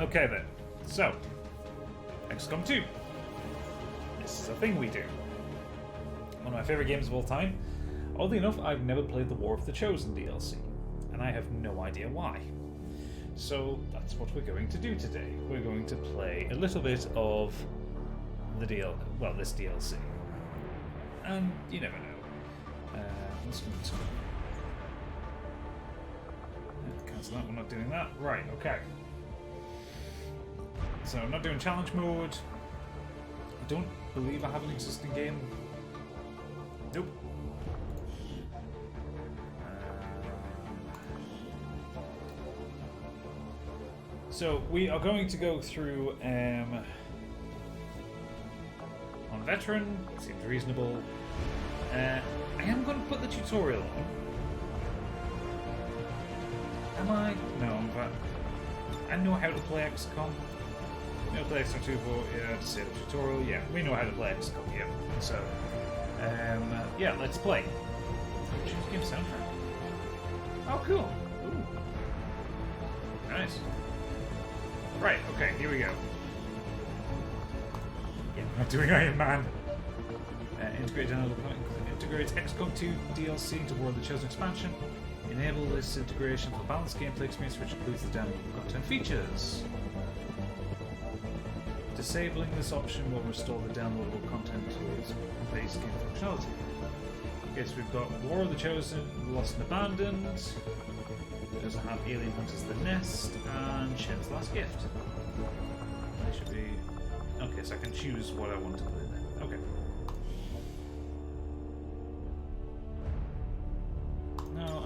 Okay then. So, XCOM 2. This is a thing we do. One of my favourite games of all time. Oddly enough, I've never played the War of the Chosen DLC, and I have no idea why. So that's what we're going to do today. We're going to play a little bit of the this DLC. And you never know. Let's cancel that, we're not doing that. Right, okay. So I'm not doing challenge mode. I don't believe I have an existing game. Nope. So we are going to go through on veteran. Seems reasonable. I am going to put the tutorial on. Am I? No, but I know how to play XCOM. I know how to play XCOM 2 for to say the tutorial. Yeah, we know how to play XCOM. Yeah. So yeah, let's play. Choose game soundtrack. Oh, cool. Ooh. Nice. Right, okay, here we go. Yeah, we're not doing Iron Man. Integrate XCOM 2 DLC into War of the Chosen expansion. Enable this integration for balanced gameplay experience, which includes the downloadable content features. Disabling this option will restore the downloadable content to its base game functionality. Okay, so we've got War of the Chosen, Lost and Abandoned. It doesn't have Alien Hunters The Nest and Shen's Last Gift. They should be... Okay, so I can choose what I want to put in there. Okay. No,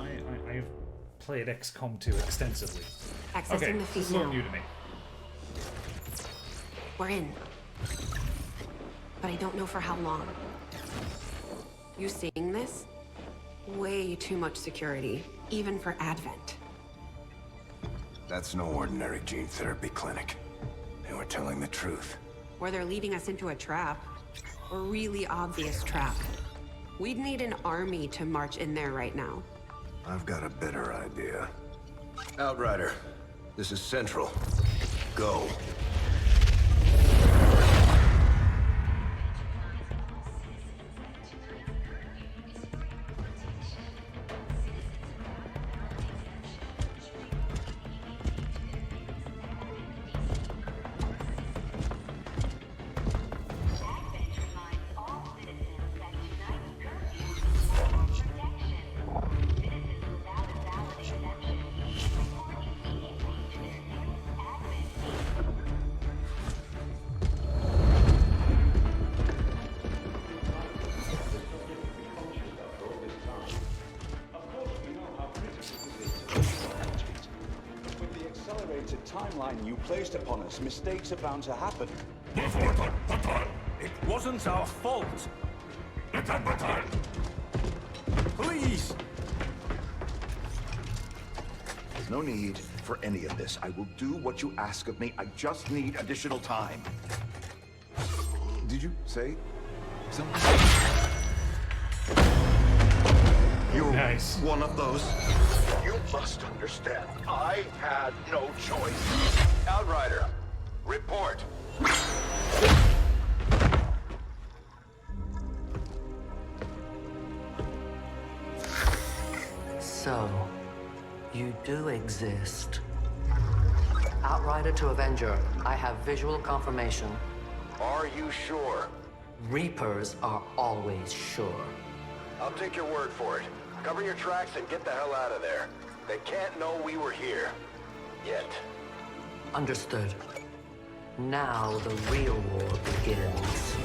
I've played XCOM 2 extensively. Accessing okay, the feed this is all now. new to me. We're in. But I don't know for how long. You seeing this? Way too much security, even for Advent. That's no ordinary gene therapy clinic. They were telling the truth. Or they're leading us into a trap. A really obvious trap. We'd need an army to march in there right now. I've got a better idea. Outrider, this is Central. Go. Timeline you placed upon us, mistakes are bound to happen. It wasn't our fault. Please! There's no need for any of this. I will do what you ask of me. I just need additional time. Did you say something? You're Nice. one of those. You must understand. I had no choice. Outrider, report. So, you do exist. Outrider to Avenger, I have visual confirmation. Are you sure? Reapers are always sure. I'll take your word for it. Cover your tracks and get the hell out of there. They can't know we were here. Yet. Understood. Now the real war begins.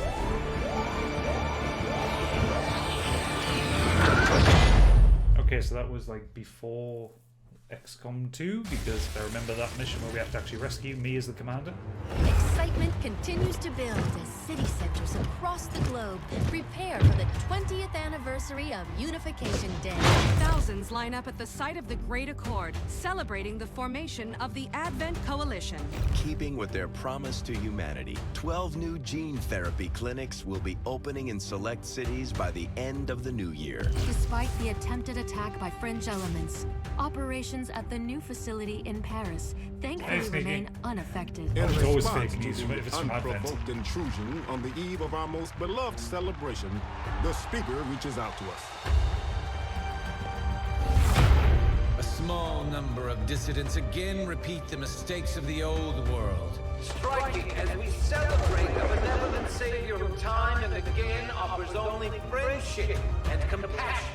Okay, so that was like before XCOM 2, because if I remember that mission where we have to actually rescue me as the commander. Excitement continues to build as city centers across the globe prepare for the 20th anniversary of Unification Day. Thousands line up at the site of the Great Accord, celebrating the formation of the Advent Coalition. Keeping with their promise to humanity, 12 new gene therapy clinics will be opening in select cities by the end of the new year. Despite the attempted attack by French elements, operations at the new facility in Paris thankfully remain unaffected. In In always response fake news to if it's the from Advent. unprovoked intrusion on the eve of our most beloved celebration, the speaker reaches out to us. A small number of dissidents again repeat the mistakes of the old world. Striking as we celebrate the benevolent savior who time and again offers only friendship and compassion.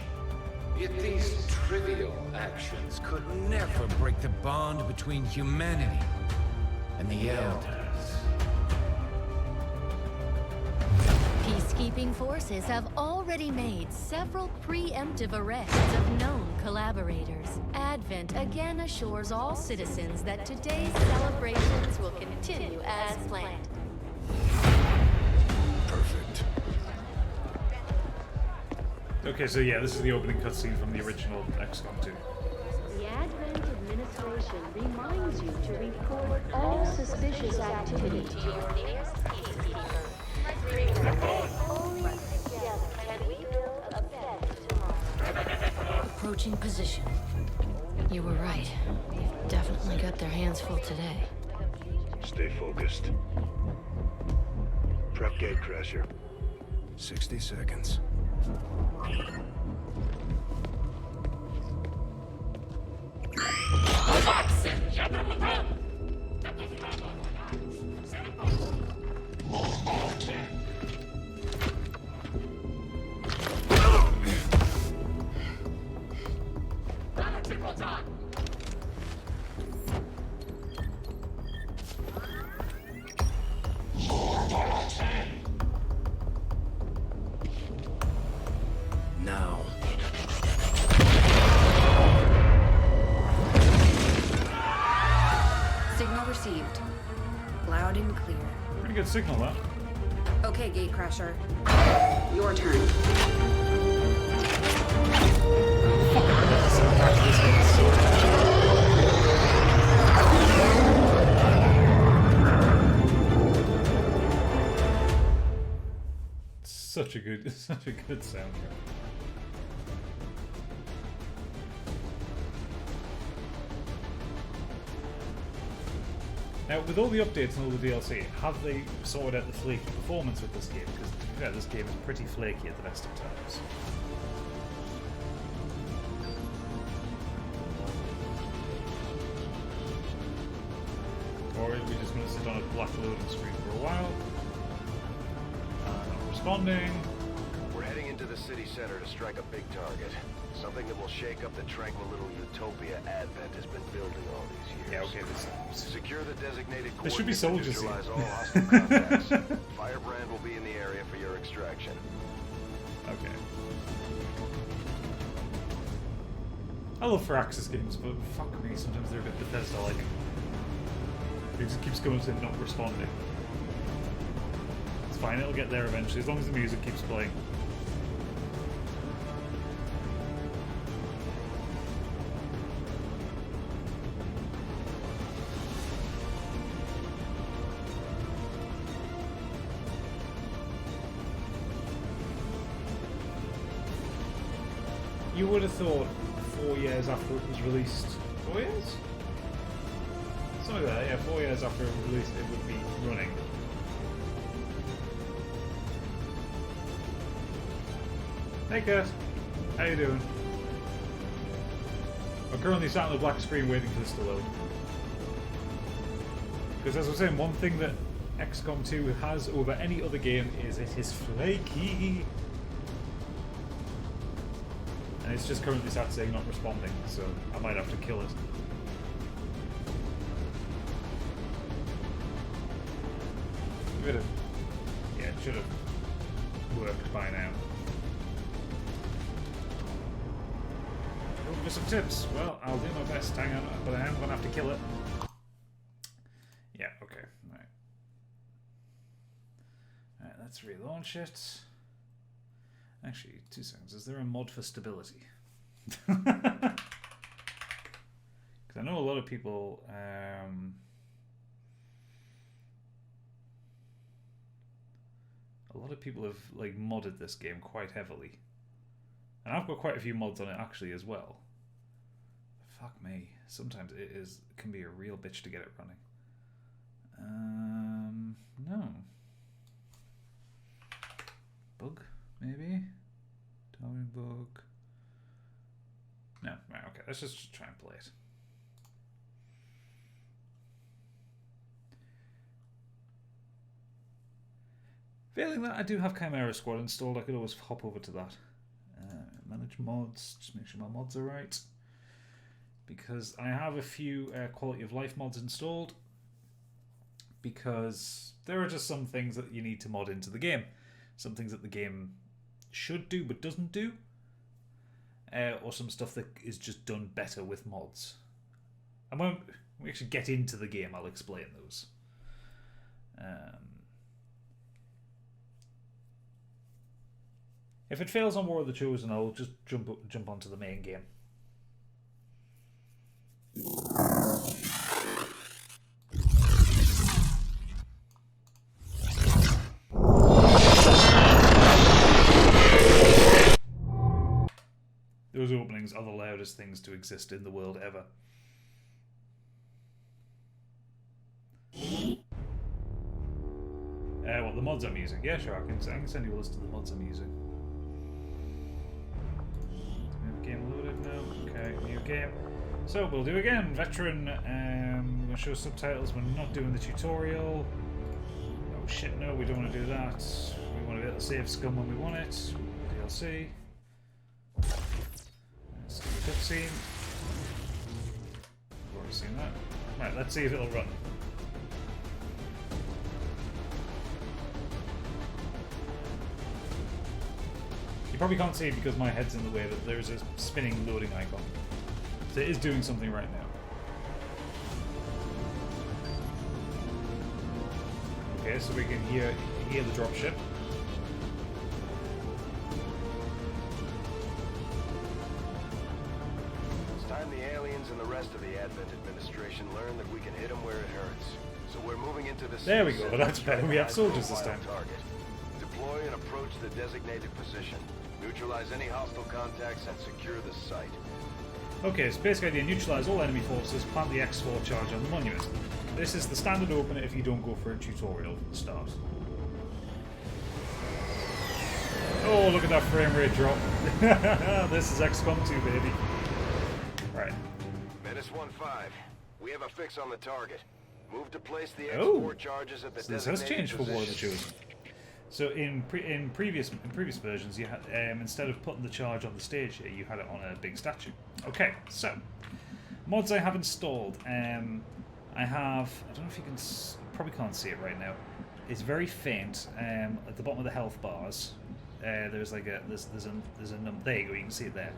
Yet these trivial actions could never break the bond between humanity and the Elders. Peacekeeping forces have already made several preemptive arrests of known collaborators. Advent again assures all citizens that today's celebrations will continue as planned. Perfect. Okay, so yeah, this is the opening cutscene from the original XCOM 2. The Advent administration reminds you to report all suspicious activity to your nearest peacekeeper. Only together can we build a better tomorrow. Approaching position. You were right. They've definitely got their hands full today. Stay focused. Prep gatecrasher. 60 seconds. Now. Signal received. Loud and clear. Pretty good signal, that. Okay, Gatecrasher. Your turn. Such a good soundtrack. Now, with all the updates and all the DLC, have they sorted out the flaky performance with this game? Because, to be fair, this game is pretty flaky at the best of times. Or are we just going to sit on a black loading screen for a while? Not responding. We're heading into the city center to strike a big target. Something that will shake up the tranquil little utopia Advent has been building all these years. Yeah, okay, Secure the designated there should be coordinates soldiers and here. neutralize all hostile contacts. Firebrand will be in the area for your extraction. Okay. I love Firaxis games, but fuck me, sometimes they're a bit Bethesda-like. It just keeps going to not responding. It's fine, it'll get there eventually, as long as the music keeps playing. You would have thought 4 years after it was released. 4 years? Something like that, yeah, 4 years after it was released it would be running. Hey Kurt, how you doing? I'm currently sat on the black screen waiting for this to load. Because as I was saying, one thing that XCOM 2 has over any other game is it is flaky. And it's just currently sat saying not responding, so I might have to kill it. Yeah, it should have worked by now. Looking for some tips. Well, I'll do my best, hang on, but I am going to have to kill it. Yeah, okay. Right. let's relaunch it. Actually, 2 seconds. Is there a mod for stability? Because I know a lot of people. A lot of people have like modded this game quite heavily, and I've got quite a few mods on it actually as well. Fuck me. Sometimes it can be a real bitch to get it running. No. Bug, maybe? Darwin bug. No, right, okay, let's just try and play it. Failing that, I do have Chimera Squad installed. I could always hop over to that. Manage mods, just make sure my mods are right. Because I have a few quality of life mods installed. Because there are just some things that you need to mod into the game. Some things that the game should do but doesn't do. Or some stuff that is just done better with mods. And when we actually get into the game, I'll explain those. If it fails on War of the Chosen, I'll just jump onto the main game. Those openings are the loudest things to exist in the world ever. Well, the mods I'm using. Yeah, sure, I can send you a list of the mods I'm using. Game loaded now. Okay, new game. So we'll do again. Veteran. We're going to show subtitles. We're not doing the tutorial. Oh shit, no, we don't want to do that. We want to be able to save scum when we want it. DLC. Let's do a cutscene. We've already seen that. Right, let's see if it'll run. You probably can't see it because my head's in the way, but there's a spinning loading icon. So it is doing something right now. Okay, so we can hear the dropship. It's time the aliens and the rest of the Advent administration learn that we can hit them where it hurts. So we're moving into the... There we go, but that's better. We have soldiers this time. Target. Deploy and approach the designated position. Neutralize any hostile contacts and secure the site. Okay, so basic idea, neutralize all enemy forces, plant the X4 charge on the monument. This is the standard opener if you don't go for a tutorial from the start. Oh, look at that frame rate drop. This is XCOM 2, baby. Right. Menace 1-5. We have a fix on the target. Move to place the X4 charges at the designated this has changed for War of the positions. Chosen. So in previous versions, you had instead of putting the charge on the stage here, you had it on a big statue. Okay, so mods I have installed. I have. I don't know if you can. Probably can't see it right now. It's very faint. At the bottom of the health bars, there's like a there's a number. There you go. You can see it there.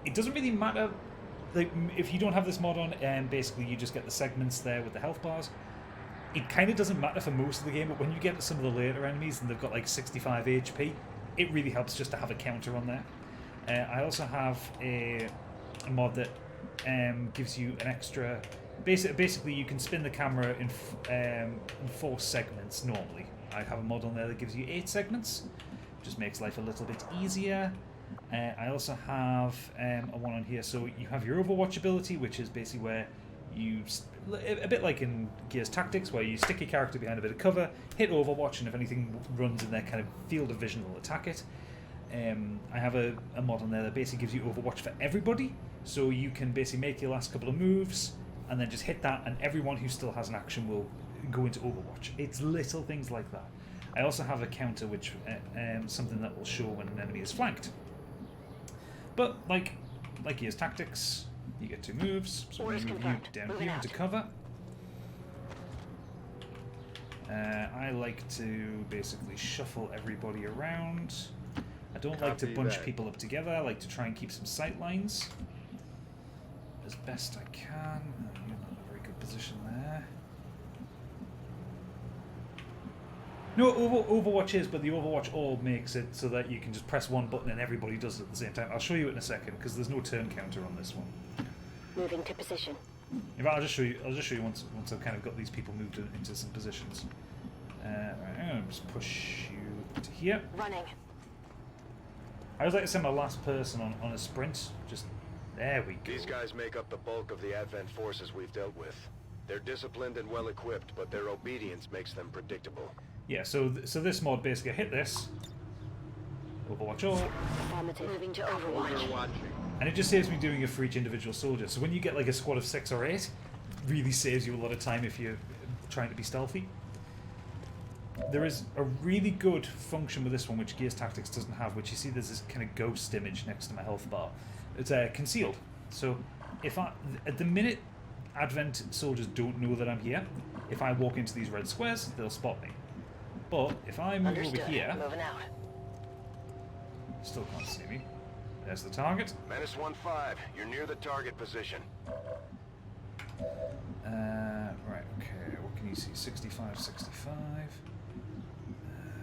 It doesn't really matter. Like if you don't have this mod on, basically you just get the segments there with the health bars. It kind of doesn't matter for most of the game, but when you get to some of the later enemies and they've got like 65 HP, it really helps just to have a counter on there. I also have a mod that gives you an extra... Basically, you can spin the camera in 4 segments normally. I have a mod on there that gives you 8 segments. Just makes life a little bit easier. I also have a one on here, so you have your Overwatch ability, which is basically where you... a bit like in Gears Tactics, where you stick your character behind a bit of cover, hit Overwatch, and if anything runs in their kind of field of vision, will attack it. I have a mod on there that basically gives you Overwatch for everybody, so you can basically make your last couple of moves, and then just hit that, and everyone who still has an action will go into Overwatch. It's little things like that. I also have a counter, which something that will show when an enemy is flanked. But, like Gears Tactics, you get 2 moves, so we move you down here into cover. I like to basically shuffle everybody around. I don't like to bunch people up together. I like to try and keep some sight lines as best I can. Oh, you're not in a very good position there. No, Overwatch is, but the Overwatch all makes it so that you can just press one button and everybody does it at the same time. I'll show you it in a second because there's no turn counter on this one. Moving to position. In fact, I'll just show you once I've kind of got these people moved into some positions. Right, I'm gonna just push you to here. Running. I always like to send my last person on a sprint. Just there we go. These guys make up the bulk of the Advent forces we've dealt with. They're disciplined and well equipped, but their obedience makes them predictable. Yeah, so this mod basically hit this. Overwatch all. Moving to Overwatch. And it just saves me doing it for each individual soldier. So when you get like a squad of 6 or 8, it really saves you a lot of time if you're trying to be stealthy. There is a really good function with this one which Gears Tactics doesn't have, which you see there's this kind of ghost image next to my health bar. It's concealed. So if at the minute Advent soldiers don't know that I'm here, if I walk into these red squares, they'll spot me. But if I move over here, moving out. Still can't see me. There's the target. Menace 1-5, you're near the target position. Right, okay, what can you see? 65, 65.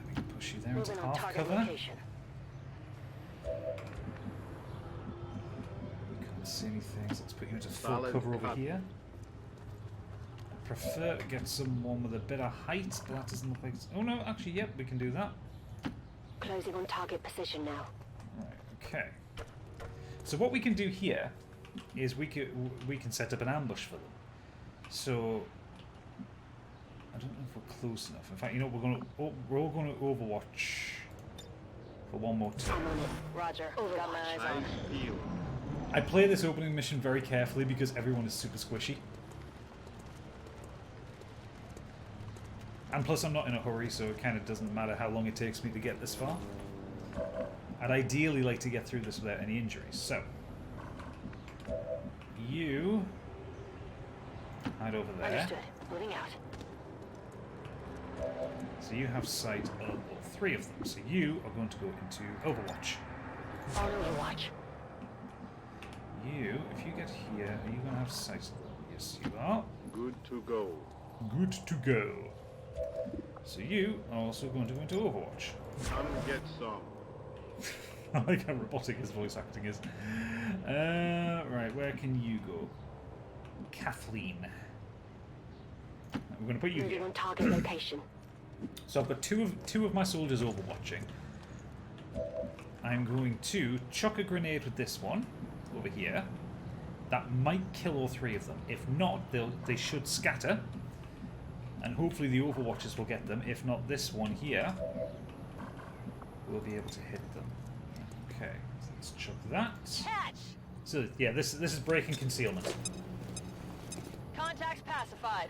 We can push you there into half cover. Location. We can't see anything, so let's put you into full cover over here. I prefer to get someone with a bit of height, but that doesn't look like it's... Oh no, actually, yep, we can do that. Closing on target position now. Right, okay. So what we can do here is we can set up an ambush for them. So I don't know if we're close enough. In fact, you know, we're all going to Overwatch for one more turn. I'm on it. Roger. Got my eyes on. I play this opening mission very carefully because everyone is super squishy. And plus I'm not in a hurry, so it kind of doesn't matter how long it takes me to get this far. I'd ideally like to get through this without any injuries. So, you hide over there. Understood. Moving out. So you have sight of all 3 of them. So you are going to go into Overwatch. On Overwatch. You, if you get here, are you going to have sight of them? Yes, you are. Good to go. Good to go. So you are also going to go into Overwatch. Come get some. I like how robotic his voice acting is. Right, where can you go? Kathleen. We're going to put you here. On target location. So I've got two of my soldiers overwatching. I'm going to chuck a grenade with this one over here. That might kill all 3 of them. If not, they should scatter. And hopefully the Overwatchers will get them. If not, this one here will be able to hit them. Okay, so let's chuck that. Catch! So yeah, this is breaking concealment. Contacts pacified.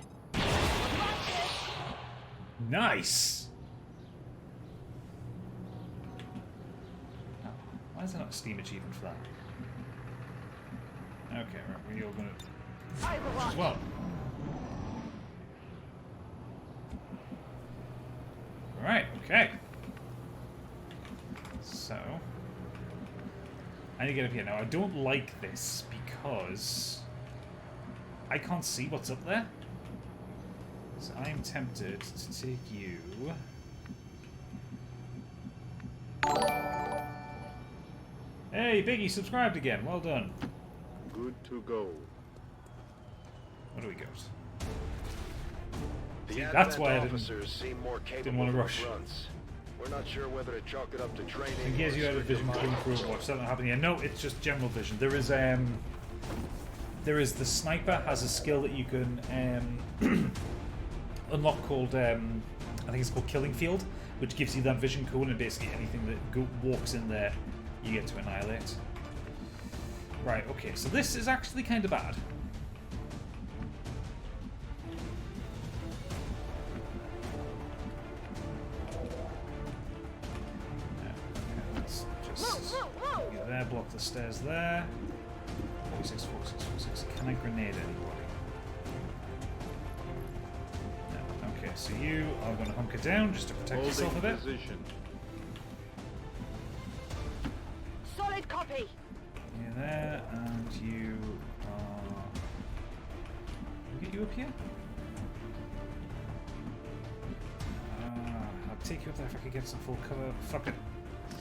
Nice! Oh, why is there not a Steam achievement for that? Okay, right, we're all going to... as well. Right, okay. So... I need to get up here. Now, I don't like this because I can't see what's up there. So I'm tempted to take you... Hey, Biggie subscribed again. Well done. Good to go. What do we got? The See, Advent that's why I officers seem more capable didn't want to of rush. runs. We're not sure whether to chalk it up to training. In case or you had a vision strict going for Overwatch, that not happening yet. No, it's just general vision. There is the sniper has a skill that you can unlock called I think it's called Killing Field, which gives you that vision cone, and basically anything that walks in there, you get to annihilate. Right. Okay. So this is actually kind of bad. Get there, block the stairs there. 46, 46, 46. Can I grenade anybody? No. Okay, so you are going to hunker down just to protect yourself a bit. Position. Solid copy. Yeah, there, and you are... Can we get you up here? How take you up there if I could get some full cover. Fuck it.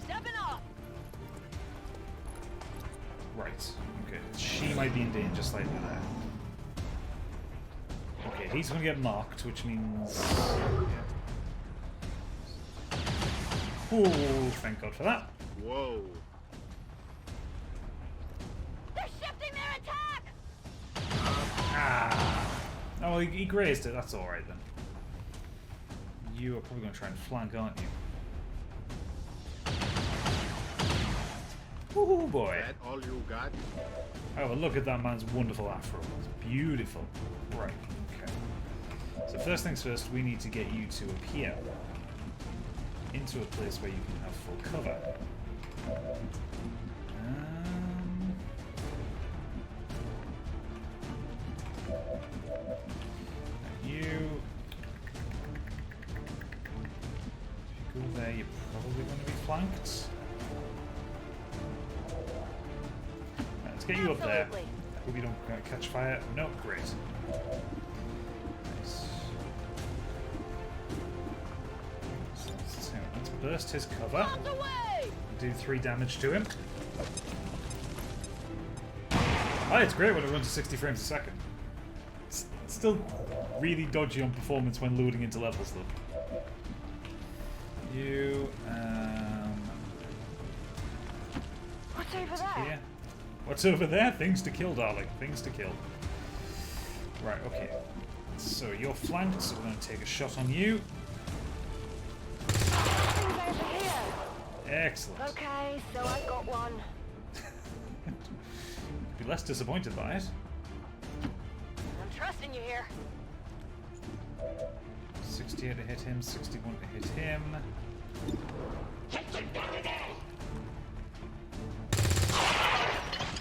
Stepping up. Right. Okay. She might be in danger slightly there. Okay, he's going to get marked, which means... Yeah. Oh, thank God for that. Whoa. They're shifting their attack. Ah. Oh, he grazed it. That's alright then. You are probably going to try and flank, aren't you? Oh boy. That all you got? Oh, well, look at that man's wonderful afro. It's beautiful. Right, okay. So first things first, we need to get you to appear into a place where you can have full cover. You. If you go there, you're probably going to be flanked. Let's get you up there. Hope you don't catch fire. No, great. Nice. So let's burst his cover. Do 3 damage to him. Oh, it's great when it runs at 60 frames a second. It's still really dodgy on performance when loading into levels, though. You, What's over there? here. What's over there? Things to kill, darling. Things to kill. Right, okay. So you're flanked, so we're going to take a shot on you. Over here. Excellent. Okay, so I got one. Be less disappointed by it. I'm trusting you here. 68 to hit him, 61 to hit him.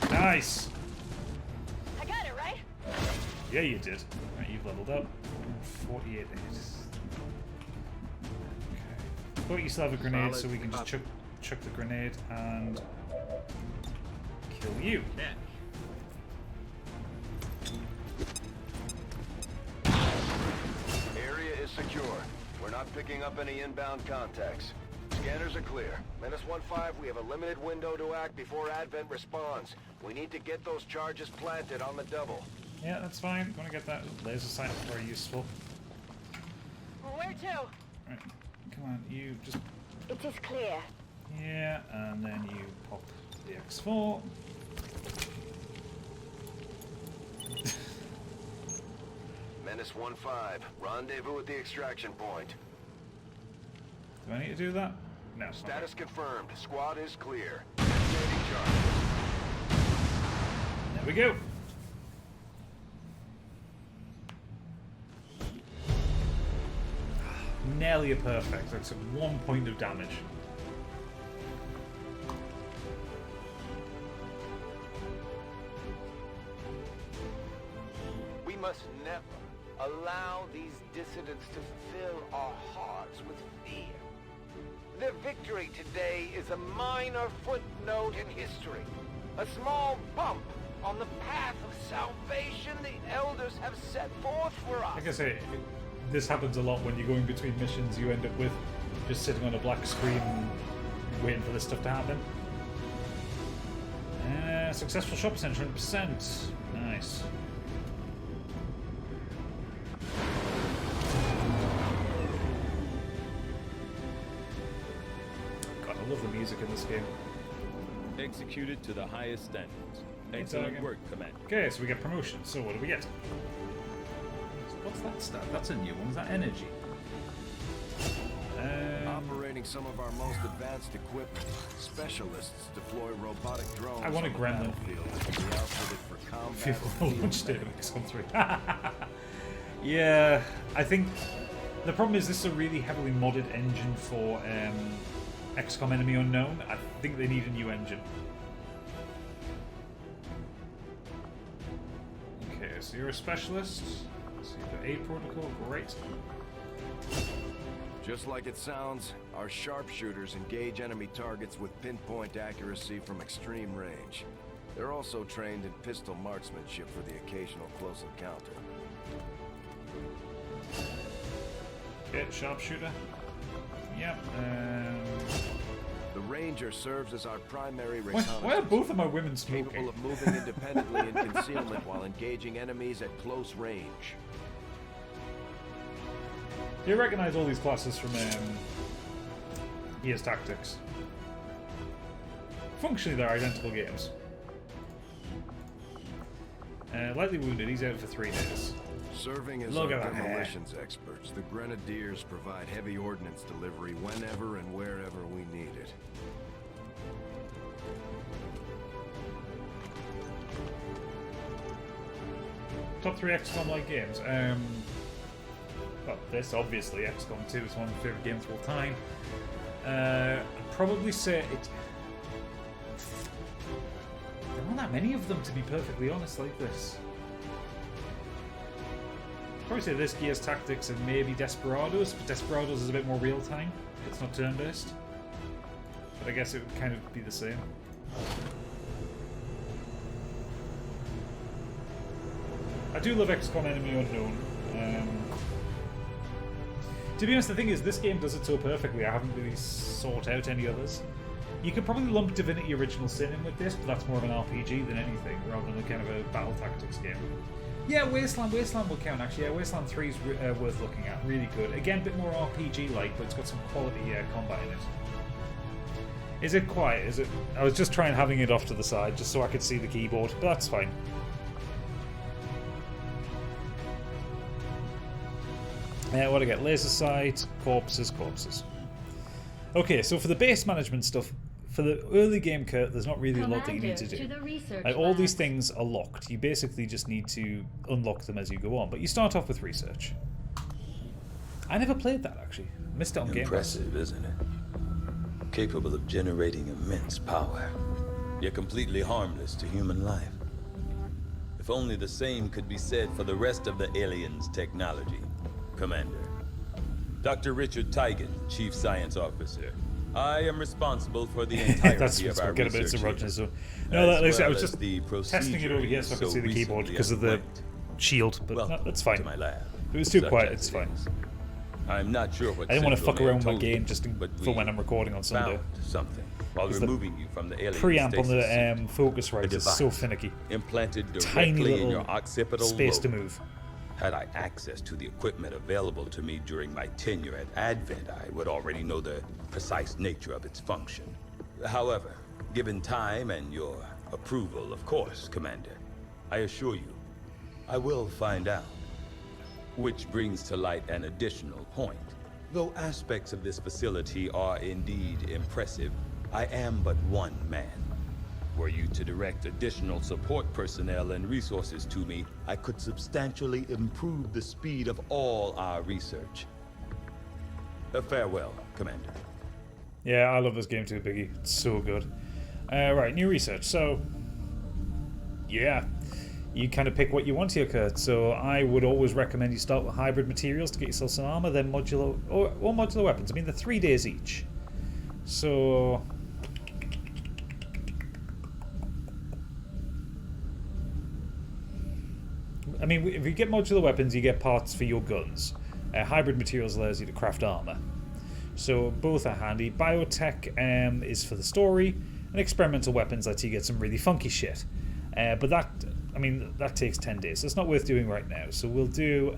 Nice! I got it, right? Yeah, you did. Right, you've leveled up. 48 to hit. Okay. But you still have a grenade, so we can just chuck the grenade and kill you. Area is secure. We're not picking up any inbound contacts. Scanners are clear. -15, we have a limited window to act before Advent responds. We need to get those charges planted on the double. Yeah, that's fine. Gonna get that. Laser sight is very useful. Where to? Right. Come on, you just... It is clear. Yeah, and then you pop the X4. -15, rendezvous at the extraction point. Do I need to do that? No. Status confirmed. Squad is clear. Initiating charge. There we go. Nearly a perfect. That's 1 point of damage. We must never allow these dissidents to fill our hearts with fear. Their victory today is a minor footnote in history. A small bump on the path of salvation the elders have set forth for us. Like I say, this happens a lot when you're going between missions. You end up with just sitting on a black screen waiting for this stuff to happen. Successful shop center, 100%. Nice. God, I love the music in this game. Executed to the highest standards. Excellent work, Commander. Okay, so we get promotion. So what do we get? What's that stat? That's a new one. Is that energy? Operating some of our most advanced equipment, specialists deploy robotic drones. I want a gremlin. Feel launch state of XCOM 3. Yeah, I think the problem is this is a really heavily modded engine for XCOM Enemy Unknown. I think they need a new engine. Okay, so you're a specialist. So you've got A protocol, great. Just like it sounds, our sharpshooters engage enemy targets with pinpoint accuracy from extreme range. They're also trained in pistol marksmanship for the occasional close encounter. Okay, sharpshooter. Yep. The Ranger serves as our primary Why reconnaissance. are both of my women smoking? Capable of moving independently in concealment while engaging enemies at close range. Do you recognize all these classes from Gears Tactics? Functionally, they're identical games. Lightly wounded, he's out for 3 days. Serving as Look our at that hair. demolitions experts, the Grenadiers provide heavy ordnance delivery whenever and wherever we need it. Top 3 XCOM-like games. Well, this, obviously, XCOM 2 is one of my favourite games of all time. I'd probably say it... There aren't that many of them, to be perfectly honest, like this. I'd probably say this, Gears Tactics, and maybe Desperados, but Desperados is a bit more real-time. It's not turn-based. But I guess it would kind of be the same. I do love XCOM Enemy Unknown. To be honest, the thing is, this game does it so perfectly, I haven't really sought out any others. You could probably lump Divinity Original Sin in with this, but that's more of an RPG than anything, rather than a kind of a battle tactics game. Yeah, Wasteland will count, actually. Yeah, Wasteland 3 is worth looking at, really good. Again, a bit more RPG-like, but it's got some quality combat in it. Is it quiet? Is it? I was just trying having it off to the side, just so I could see the keyboard, but that's fine. What do I get? Laser sight, corpses. Okay, so for the base management stuff, for the early game, Kurt, there's not really a lot that you need to do. Like, all these things are locked. You basically just need to unlock them as you go on. But you start off with research. I never played that, actually. Missed it on Game Pass. Impressive, isn't it? Capable of generating immense power, yet completely harmless to human life. If only the same could be said for the rest of the aliens' technology. Commander. Dr. Richard Tigan, Chief Science Officer. I am responsible for the entirety of our research here, No, as I well was as just the testing it over here so I could see the keyboard recently because of the unplugged. shield, but no, that's fine. To my lab. It was too Such quiet, as it's it fine. is. I'm not sure what I didn't want to Central fuck around May with my told you, game just for when I'm recording on Sunday. found something while Because removing you from the alien preamp on stasis the suit. Focusrite A is so finicky. Implanted Tiny directly little in your occipital space lobe. to move. Had I access to the equipment available to me during my tenure at Advent, I would already know the precise nature of its function. However, given time and your approval, of course, Commander, I assure you, I will find out. Which brings to light an additional point. Though aspects of this facility are indeed impressive, I am but one man. Were you to direct additional support personnel and resources to me, I could substantially improve the speed of all our research. Farewell, Commander. Yeah, I love this game too, Biggie. It's so good. Right, new research. So, yeah, you kind of pick what you want here, Kurt. So I would always recommend you start with hybrid materials to get yourself some armor, then modular or modular weapons. I mean, they're 3 days each. So I mean, if you get modular weapons, you get parts for your guns. Hybrid materials allows you to craft armor. So both are handy. Biotech is for the story, and experimental weapons lets you get some really funky shit. But that, I mean, that takes 10 days, so it's not worth doing right now. So we'll do,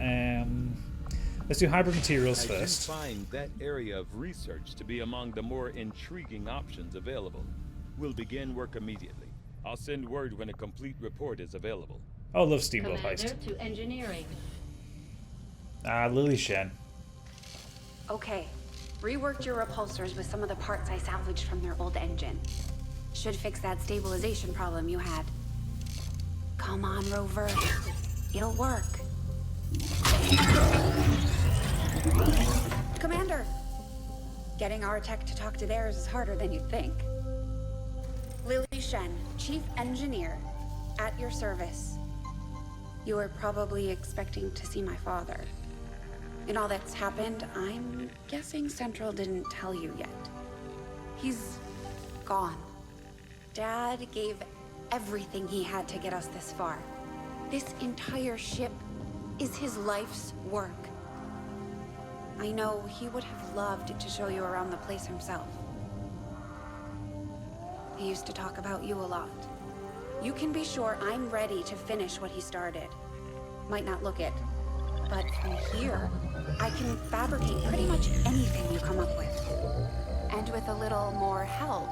let's do hybrid materials first. I find that area of research to be among the more intriguing options available. We'll begin work immediately. I'll send word when a complete report is available. Oh, love Steamboat Commander Heist. to engineering. Lily Shen. Okay. Reworked your repulsors with some of the parts I salvaged from their old engine. Should fix that stabilization problem you had. Come on, Rover. It'll work. Commander! Getting our tech to talk to theirs is harder than you'd think. Lily Shen, Chief Engineer, at your service. You were probably expecting to see my father. In all that's happened, I'm guessing Central didn't tell you yet. He's gone. Dad gave everything he had to get us this far. This entire ship is his life's work. I know he would have loved to show you around the place himself. He used to talk about you a lot. You can be sure I'm ready to finish what he started. Might not look it, but from here, I can fabricate pretty much anything you come up with. And with a little more help,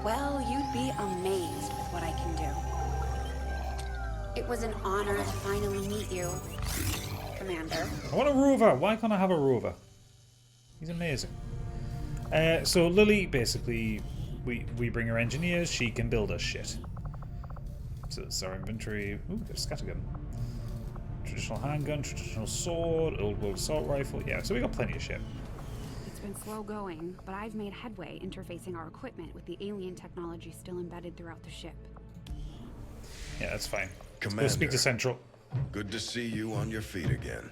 well, you'd be amazed with what I can do. It was an honor to finally meet you, Commander. I want a rover. Why can't I have a rover? He's amazing. So Lily, basically, we bring her engineers. She can build us shit. So it's our inventory. Ooh, there's scattergun. Traditional handgun, traditional sword, old world assault rifle. Yeah, so we got plenty of shit. It's been slow going, but I've made headway interfacing our equipment with the alien technology still embedded throughout the ship. Yeah, that's fine. Commander, Let's go speak to Central. Good to see you on your feet again.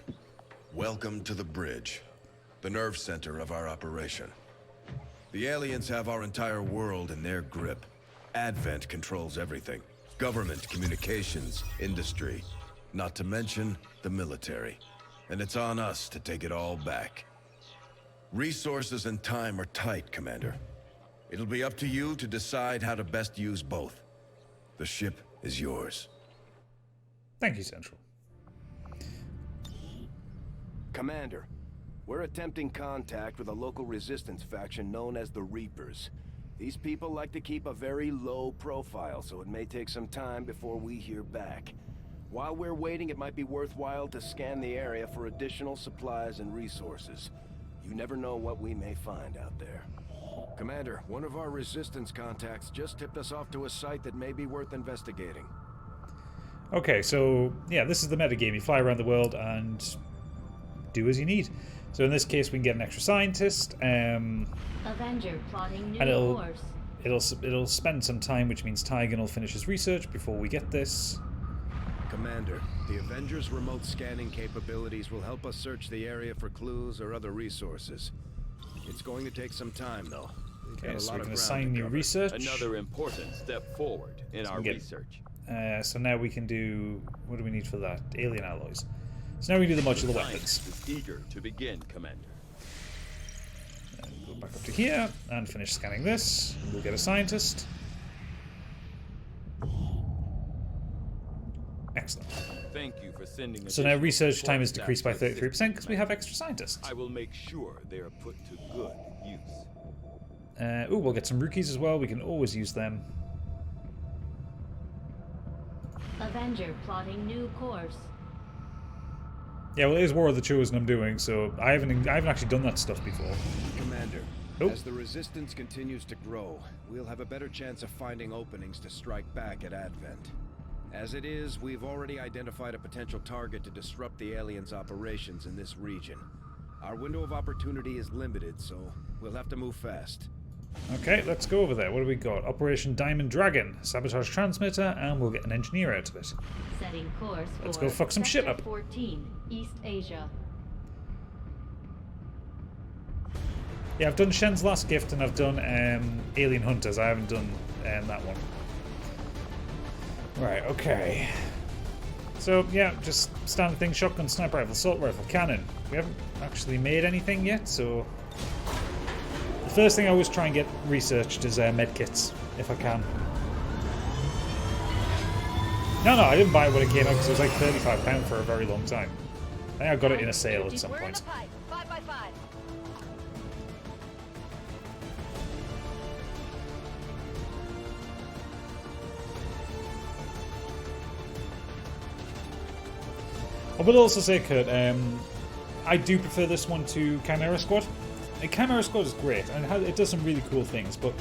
Welcome to the bridge, the nerve center of our operation. The aliens have our entire world in their grip. Advent controls everything. Government, communications, industry. Not to mention the military. And it's on us to take it all back. Resources and time are tight, Commander. It'll be up to you to decide how to best use both. The ship is yours. Thank you, Central. Commander, we're attempting contact with a local resistance faction known as the Reapers. These people like to keep a very low profile, so it may take some time before we hear back. While we're waiting, it might be worthwhile to scan the area for additional supplies and resources. You never know what we may find out there. Commander, one of our resistance contacts just tipped us off to a site that may be worth investigating. Okay, so yeah, this is the metagame. You fly around the world and do as you need. So in this case, we can get an extra scientist. Avenger plotting new course. It'll spend some time, which means Tygan will finish his research before we get this. Commander, the Avengers' remote scanning capabilities will help us search the area for clues or other resources. It's going to take some time, though. Okay, so we can assign new research. Another important step forward in our research. So now we can do... What do we need for that? Alien alloys. So now we can do the modular weapons. Is eager to begin, Commander. And go back up to here and finish scanning this. We'll get a scientist. Excellent. Thank you for sending. So now research time is decreased by 33% because we have extra scientists. I will make sure they are put to good use. Ooh, we'll get some rookies as well. We can always use them. Avenger plotting new course. Yeah, well, it is War of the Chosen I'm doing, so I haven't actually done that stuff before. Commander, as the resistance continues to grow, we'll have a better chance of finding openings to strike back at Advent. As it is, we've already identified a potential target to disrupt the aliens' operations in this region. Our window of opportunity is limited, so we'll have to move fast. Okay, let's go over there. What do we got? Operation Diamond Dragon. Sabotage transmitter, and we'll get an engineer out of it. Setting course for Let's go fuck some shit up. 14, East Asia. Yeah, I've done Shen's Last Gift and I've done Alien Hunters. I haven't done that one. Right, okay. So, yeah, just standard thing. Shotgun, sniper rifle, assault rifle, cannon. We haven't actually made anything yet, so... The first thing I always try and get researched is medkits, if I can. No, I didn't buy it when it came out because it was like £35 for a very long time. I think I got it in a sale at some point. 5 by 5. I will also say, Kurt, I do prefer this one to Chimera Squad. Chimera Squad is great, and it does some really cool things, but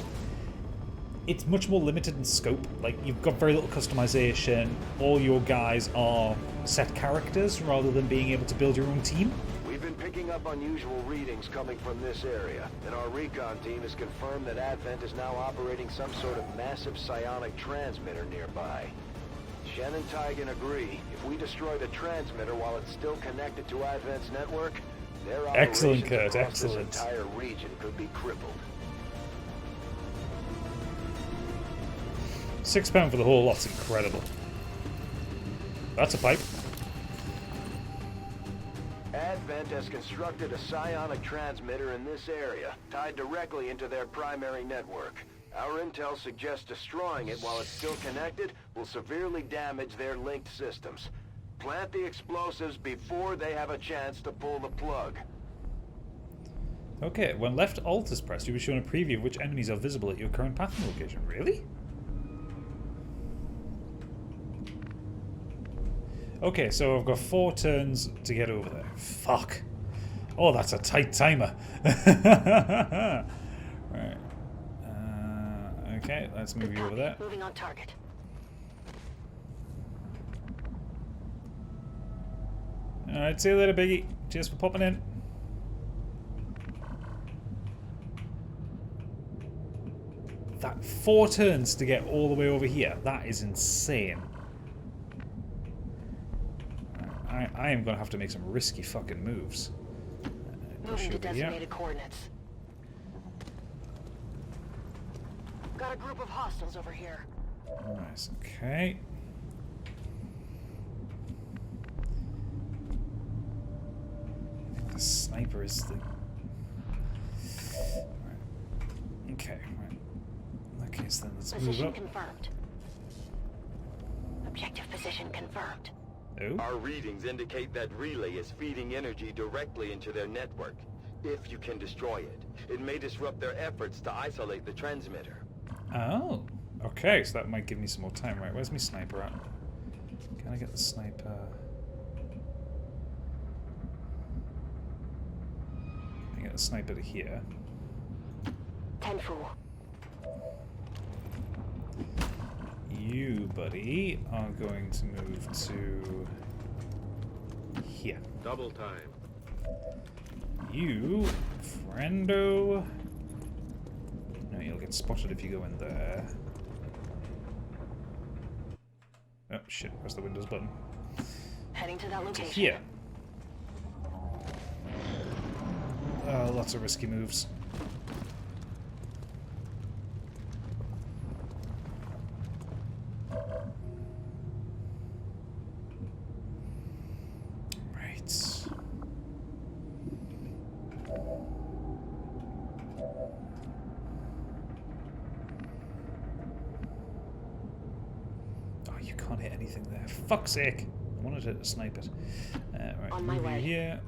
it's much more limited in scope. Like, you've got very little customization. All your guys are set characters rather than being able to build your own team. We've been picking up unusual readings coming from this area, and our recon team has confirmed that Advent is now operating some sort of massive psionic transmitter nearby. Shen and Tygan agree, if we destroy the transmitter while it's still connected to Advent's network, their Excellent, operations Kurt, across excellent. this entire region could be crippled. £6 for the whole lot's incredible. That's a pipe. Advent has constructed a psionic transmitter in this area, tied directly into their primary network. Our intel suggests destroying it while it's still connected will severely damage their linked systems. Plant the explosives before they have a chance to pull the plug. Okay, when left Alt is pressed, you'll be shown a preview of which enemies are visible at your current pathing location. Really? Okay, so I've got 4 turns to get over there. Fuck. Oh, that's a tight timer. Right. Okay, let's move you over there. Moving on target. Alright, see you later, Biggie. Cheers for popping in. That 4 turns to get all the way over here. That is insane. I am going to have to make some risky fucking moves. Moving to designated coordinates. Got a group of hostiles over here. Nice, okay. I think the sniper is the... Right. Okay, right. In that case then, let's move up. Confirmed. Objective position confirmed. Oh? Our readings indicate that relay is feeding energy directly into their network. If you can destroy it, it may disrupt their efforts to isolate the transmitter. Oh, okay, so that might give me some more time. Right, where's my sniper at? Can I get the sniper? I get the sniper to here. 10-4. You, buddy, are going to move to here. Double time. You, friendo. No, you'll get spotted if you go in there. Oh shit, press the Windows button. Heading to that location. Here. Lots of risky moves. Fuck's sake. I wanted to snipe it. Right, on my way. Here.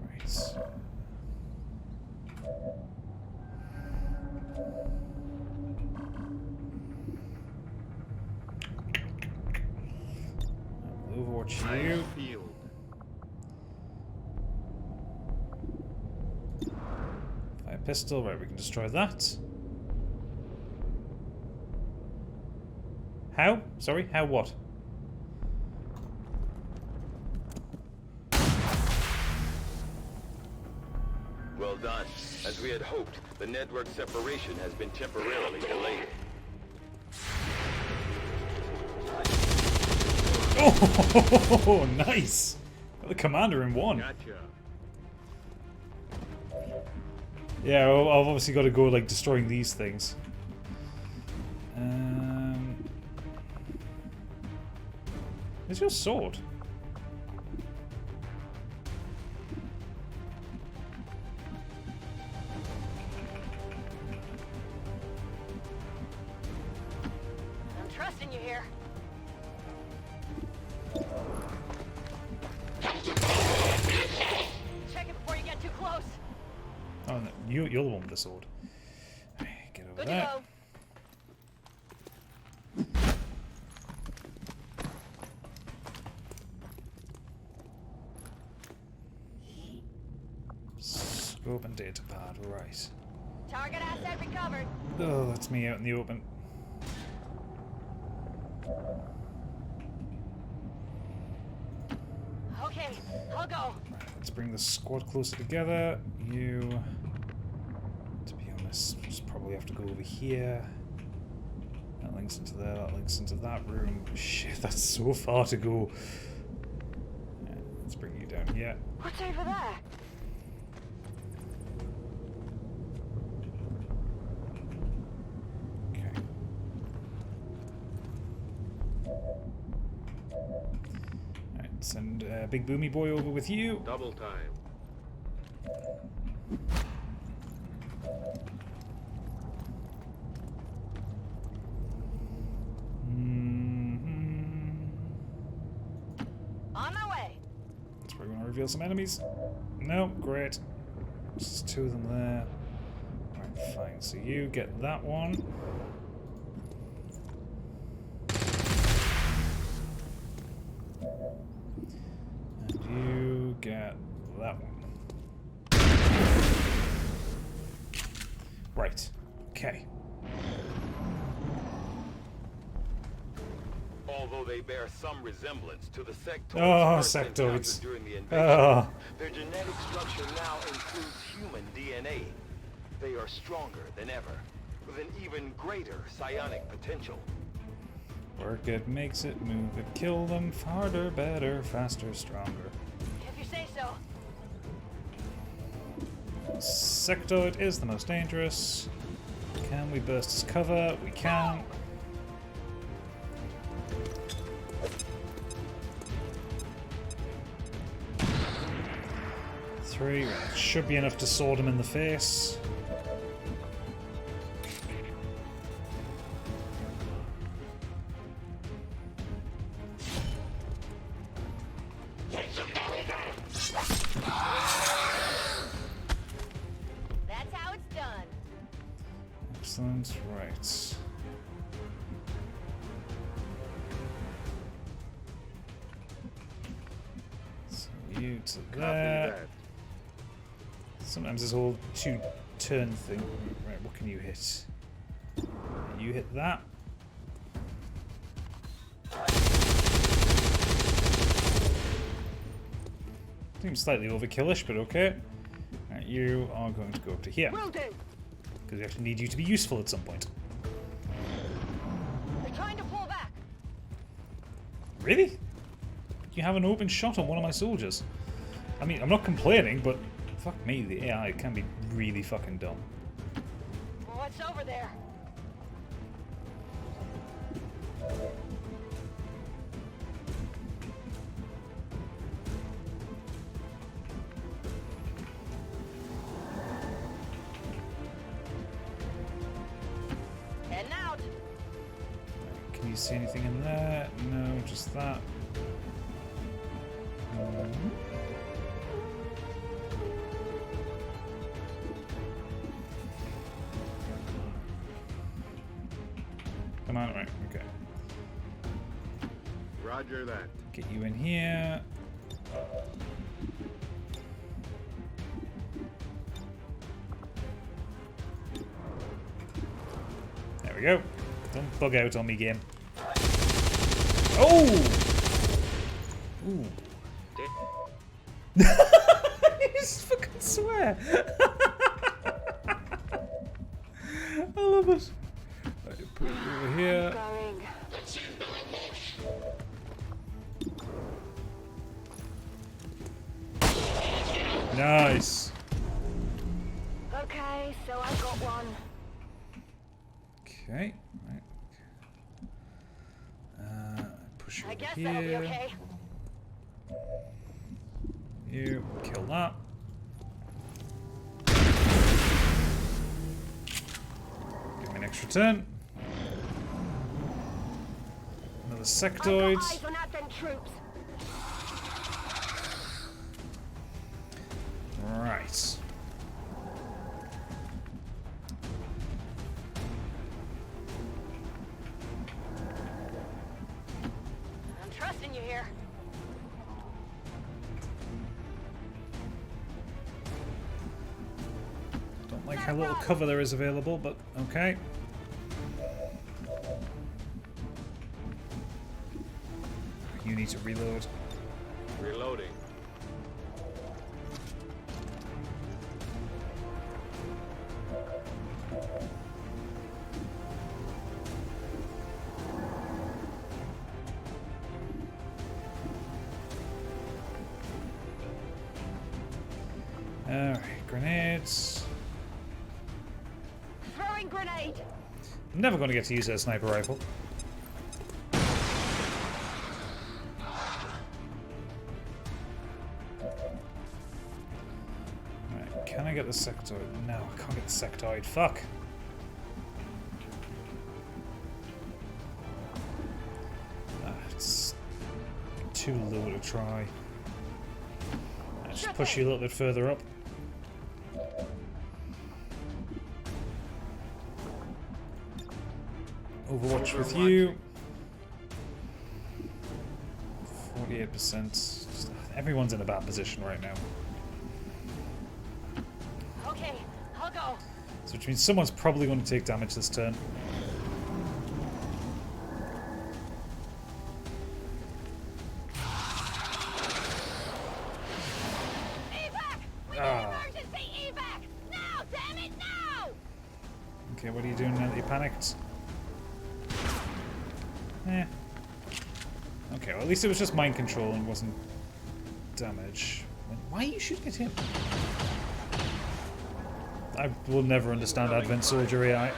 Right. Overwatch you. Pistol, right, we can destroy that. How? Sorry, how what? Well done. As we had hoped, the network separation has been temporarily delayed. Oh, nice! Got the commander in one. Gotcha. Yeah, well, I've obviously got to go, like, destroying these things. Where's your sword? I'm trusting you here. Check it before you get too close. Oh, no, you're the one with the sword. Right, get over there. Scope and data pad, right. Target asset recovered. Oh, that's me out in the open. Okay, I'll go. Right, let's bring the squad closer together. You, to be honest, just probably have to go over here. That links into there, that links into that room. Shit, that's so far to go. Yeah, let's bring you down here. What's over there? Okay. Big Boomy Boy over with you. Double time. On my way. That's probably going to reveal some enemies. No, great. Just 2 of them there. Alright, fine. So you get that one. And you get that one. Right. Okay. Although they bear some resemblance to the sectoids Oh, first encountered sectoids. during the invasion, Oh. their genetic structure now includes human DNA. They are stronger than ever, with an even greater psionic potential. Work it, makes it, move it, kill them, harder, better, faster, stronger. If you say so. Sectoid is the most dangerous. Can we burst his cover? We can. Three. That should be enough to sword him in the face. That's how it's done. Excellent. Right. So you to there. Sometimes this whole 2-turn thing. Right, what can you hit? You hit that. Seems slightly overkillish, but okay. Right, you are going to go up to here. Will do. Because we actually need you to be useful at some point. They're trying to pull back. Really? You have an open shot on one of my soldiers. I mean, I'm not complaining, but fuck me, the AI can be really fucking dumb. What's over there? Heading out. Can you see anything in there? No, just that. Come on, right, okay. Roger that. Get you in here. There we go. Don't bug out on me, game. Oh! Ooh. You just fucking swear. I love it. Right, put it over here. Nice. Okay, so I got one. Okay. Right. Push you I over guess here. that'll be okay. You kill that. Give me an extra turn. Another sectoid. Eyes on Advent troops. Right. I'm trusting you here. Don't like how little cover there is available, but okay. You need to reload. Reloading. Alright, grenades. Throwing grenade. I'm never going to get to use that sniper rifle. I get the sectoid? No, I can't get the sectoid. Fuck. It's too low to try. I'll just push you a little bit further up. Overwatch with you. 48%. Everyone's in a bad position right now. Okay, I'll go. So which means someone's probably going to take damage this turn. Okay, what are you doing now that you panicked? Eh. Okay, well at least it was just mind control and wasn't damage. Why are you shooting at him? I will never understand Advent Soldier AI.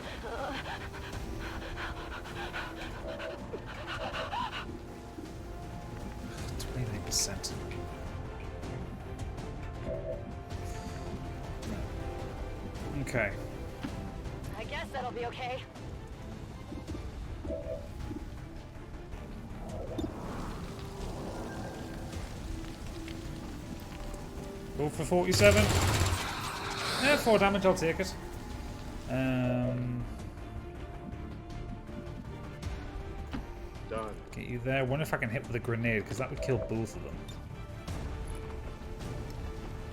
%. Okay. I guess that'll be okay. Go for 47. Yeah, 4 damage, I'll take it. Done. Get you there. Wonder if I can hit with a grenade, because that would kill both of them.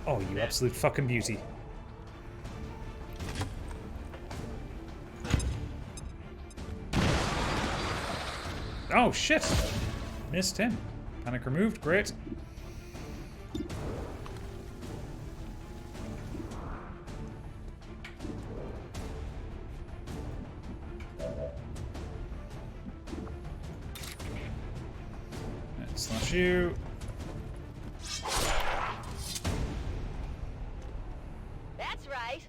Oh, you absolute fucking beauty. Oh, shit! Missed him. Panic removed, great. Slash you. That's right.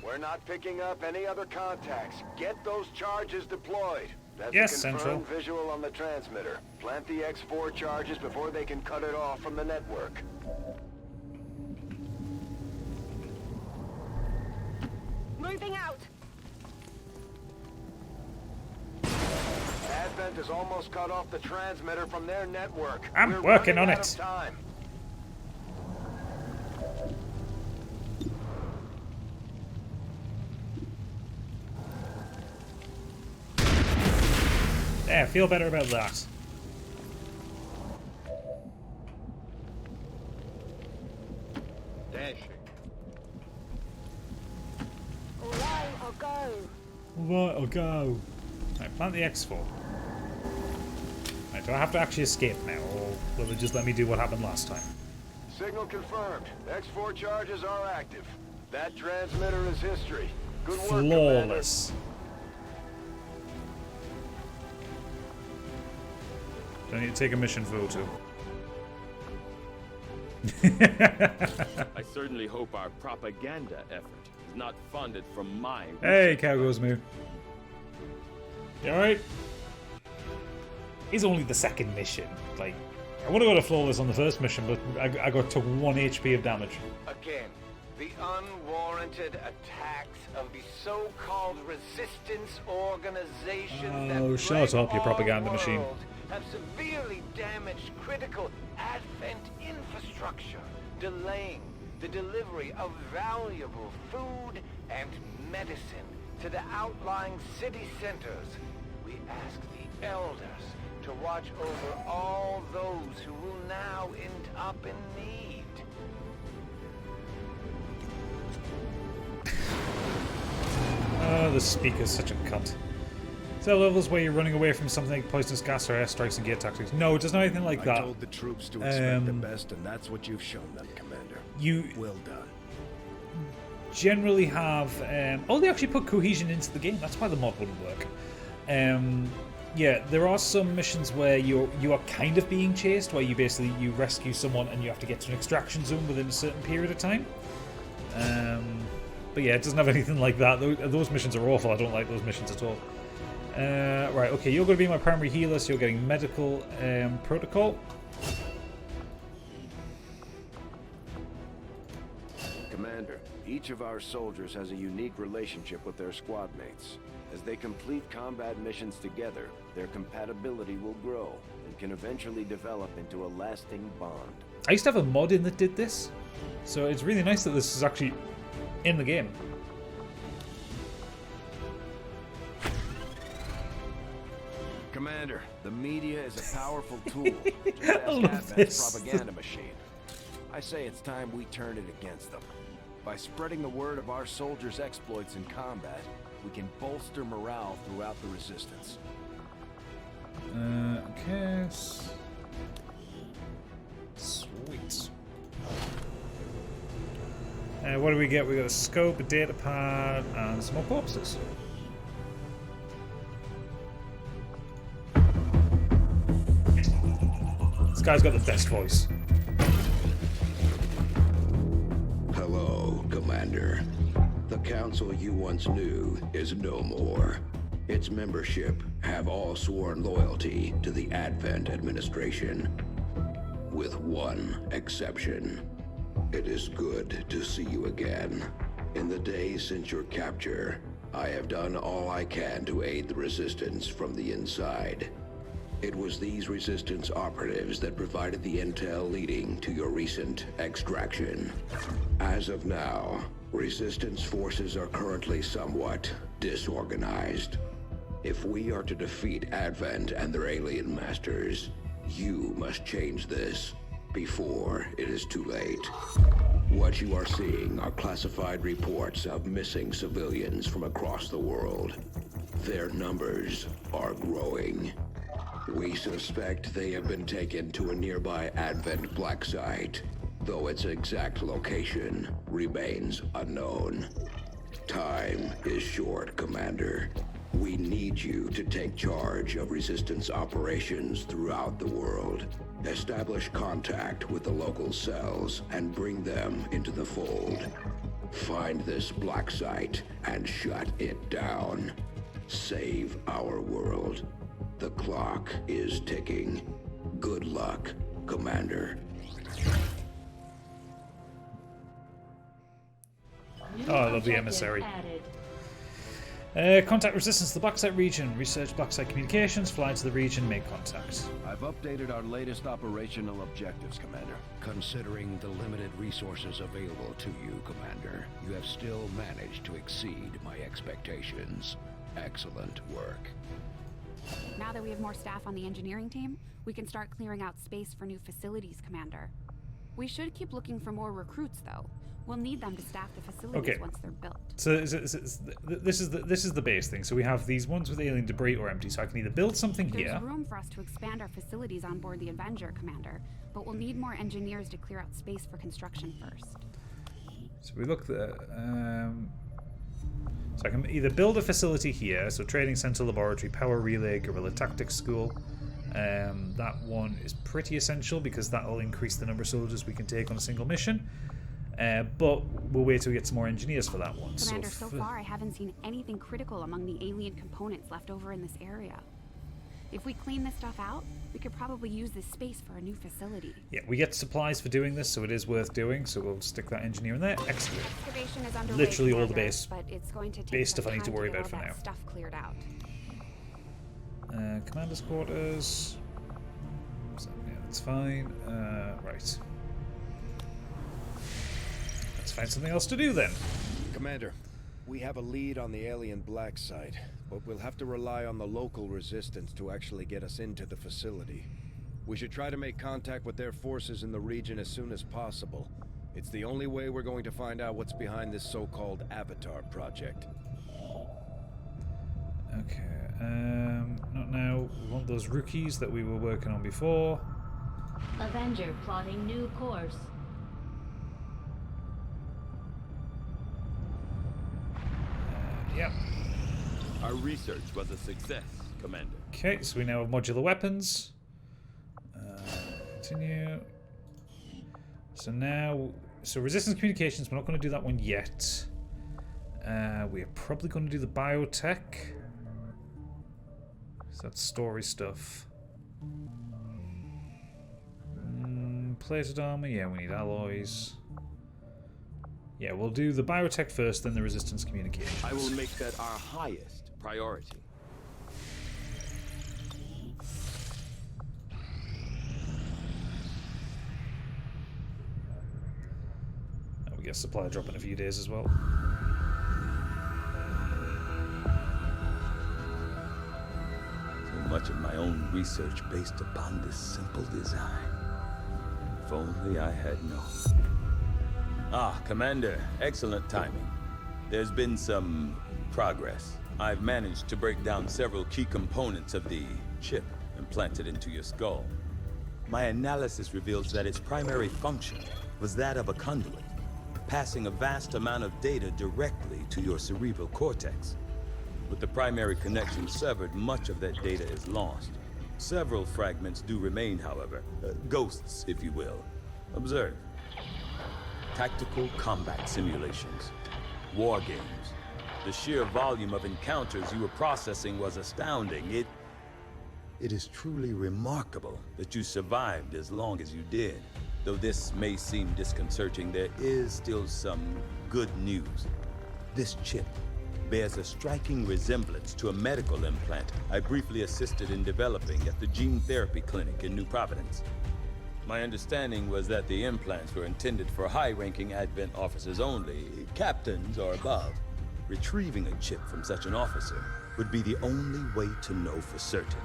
We're not picking up any other contacts. Get those charges deployed. That's yes, a confirmed Central. visual on the transmitter. Plant the X4 charges before they can cut it off from the network. Moving out. Advent has almost cut off the transmitter from their network. I'm working on out it. of time. Yeah, I feel better about that. Dashing. Right, I'll go. Right, I'll go. Right, plant the X4. Right, do I have to actually escape now, or will it just let me do what happened last time? Signal confirmed. X4 charges are active. That transmitter is history. Good work, Flawless. Do I need to take a mission photo? I certainly hope our propaganda effort is not funded from my... Hey, cow goes moo. You alright? It's only the second mission. Like, I would have got a flawless on the first mission, but I took 1 HP of damage. Again, the unwarranted attacks of the so-called resistance organizations Oh, that shut plague up, you our propaganda machine. world have severely damaged critical Advent infrastructure, delaying the delivery of valuable food and medicine to the outlying city centers. We ask the elders to watch over all those who will now end up in need. Oh, the speaker's such a cunt. Is there levels where you're running away from something like poisonous gas or airstrikes and gear tactics? No, it doesn't have anything like that. I told the troops to expect the best, and that's what you've shown them, Commander. Well done. Generally have... oh, they actually put cohesion into the game. That's why the mod wouldn't work. Yeah, there are some missions where you are kind of being chased, where you rescue someone and you have to get to an extraction zone within a certain period of time. But yeah, it doesn't have anything like that. Those missions are awful. I don't like those missions at all. Right, okay, you're going to be my primary healer, so you're getting medical protocol. Commander, Each of our soldiers has a unique relationship with their squad mates. As they complete combat missions together, their compatibility will grow and can eventually develop into a lasting bond. I used to have a mod in that did this, so it's really nice that this is actually in the game. Commander, the media is a powerful tool. Just ask I love Advent's this. propaganda machine. I say it's time we turn it against them. By spreading the word of our soldiers' exploits in combat, we can bolster morale throughout the Resistance. Okay. Sweet. What do we get? We got a scope, a data pad, and some more corpses. This guy's got the best voice. Hello, Commander. The council you once knew is no more. Its membership have all sworn loyalty to the Advent administration. With one exception. It is good to see you again. In the days since your capture, I have done all I can to aid the Resistance from the inside. It was these Resistance operatives that provided the intel leading to your recent extraction. As of now, Resistance forces are currently somewhat disorganized. If we are to defeat Advent and their alien masters, you must change this before it is too late. What you are seeing are classified reports of missing civilians from across the world. Their numbers are growing. We suspect they have been taken to a nearby Advent black site, though its exact location remains unknown. Time is short, Commander. We need you to take charge of Resistance operations throughout the world. Establish contact with the local cells and bring them into the fold. Find this black site and shut it down. Save our world. The clock is ticking. Good luck, Commander. Oh, I love the emissary. Contact Resistance to the Black Site region. Research Black Site communications. Fly to the region. Make contact. I've updated our latest operational objectives, Commander. Considering the limited resources available to you, Commander, you have still managed to exceed my expectations. Excellent work. Now that we have more staff on the engineering team, we can start clearing out space for new facilities, Commander. We should keep looking for more recruits, though. We'll need them to staff the facilities once they're built. So this is the base thing. So we have these ones with alien debris or empty. So I can either build something here. There's room for us to expand our facilities on board the Avenger, Commander, but we'll need more engineers to clear out space for construction first. So we look there. So I can either build a facility here, so training center, laboratory, power relay, guerrilla tactics school. That one is pretty essential because that will increase the number of soldiers we can take on a single mission. But we'll wait till we get some more engineers for that one. Commander, so far I haven't seen anything critical among the alien components left over in this area. If we clean this stuff out, we could probably use this space for a new facility. Yeah, we get supplies for doing this, so it is worth doing. So we'll stick that engineer in there. Excellent. Excavation is underway, Literally all the Commander, base, but it's going to take base some stuff I need to time worry get about for all now. that stuff cleared out. Commander's quarters. So, yeah, that's fine. Right. Let's find something else to do then. Commander, we have a lead on the alien black site, but we'll have to rely on the local resistance to actually get us into the facility. We should try to make contact with their forces in the region as soon as possible. It's the only way we're going to find out what's behind this so-called Avatar project. Okay, not now. We want those rookies that we were working on before. Avenger plotting new course. Yep. Our research was a success, Commander. Okay, so we now have modular weapons. Continue. So now, resistance communications, we're not going to do that one yet. We're probably going to do the biotech. So that's story stuff. Plated armor, yeah, we need alloys. Yeah, we'll do the biotech first, then the resistance communications. I will make that our highest priority. We get supply drop in a few days as well. So much of my own research based upon this simple design. If only I had known. Ah, Commander, excellent timing. There's been some progress. I've managed to break down several key components of the chip implanted into your skull. My analysis reveals that its primary function was that of a conduit, passing a vast amount of data directly to your cerebral cortex. With the primary connection severed, much of that data is lost. Several fragments do remain, however. Ghosts, if you will. Observe. Tactical combat simulations. War games. The sheer volume of encounters you were processing was astounding. It is truly remarkable that you survived as long as you did. Though this may seem disconcerting, there is still some good news. This chip bears a striking resemblance to a medical implant I briefly assisted in developing at the gene therapy clinic in New Providence. My understanding was that the implants were intended for high-ranking Advent officers only, captains or above. Retrieving a chip from such an officer would be the only way to know for certain.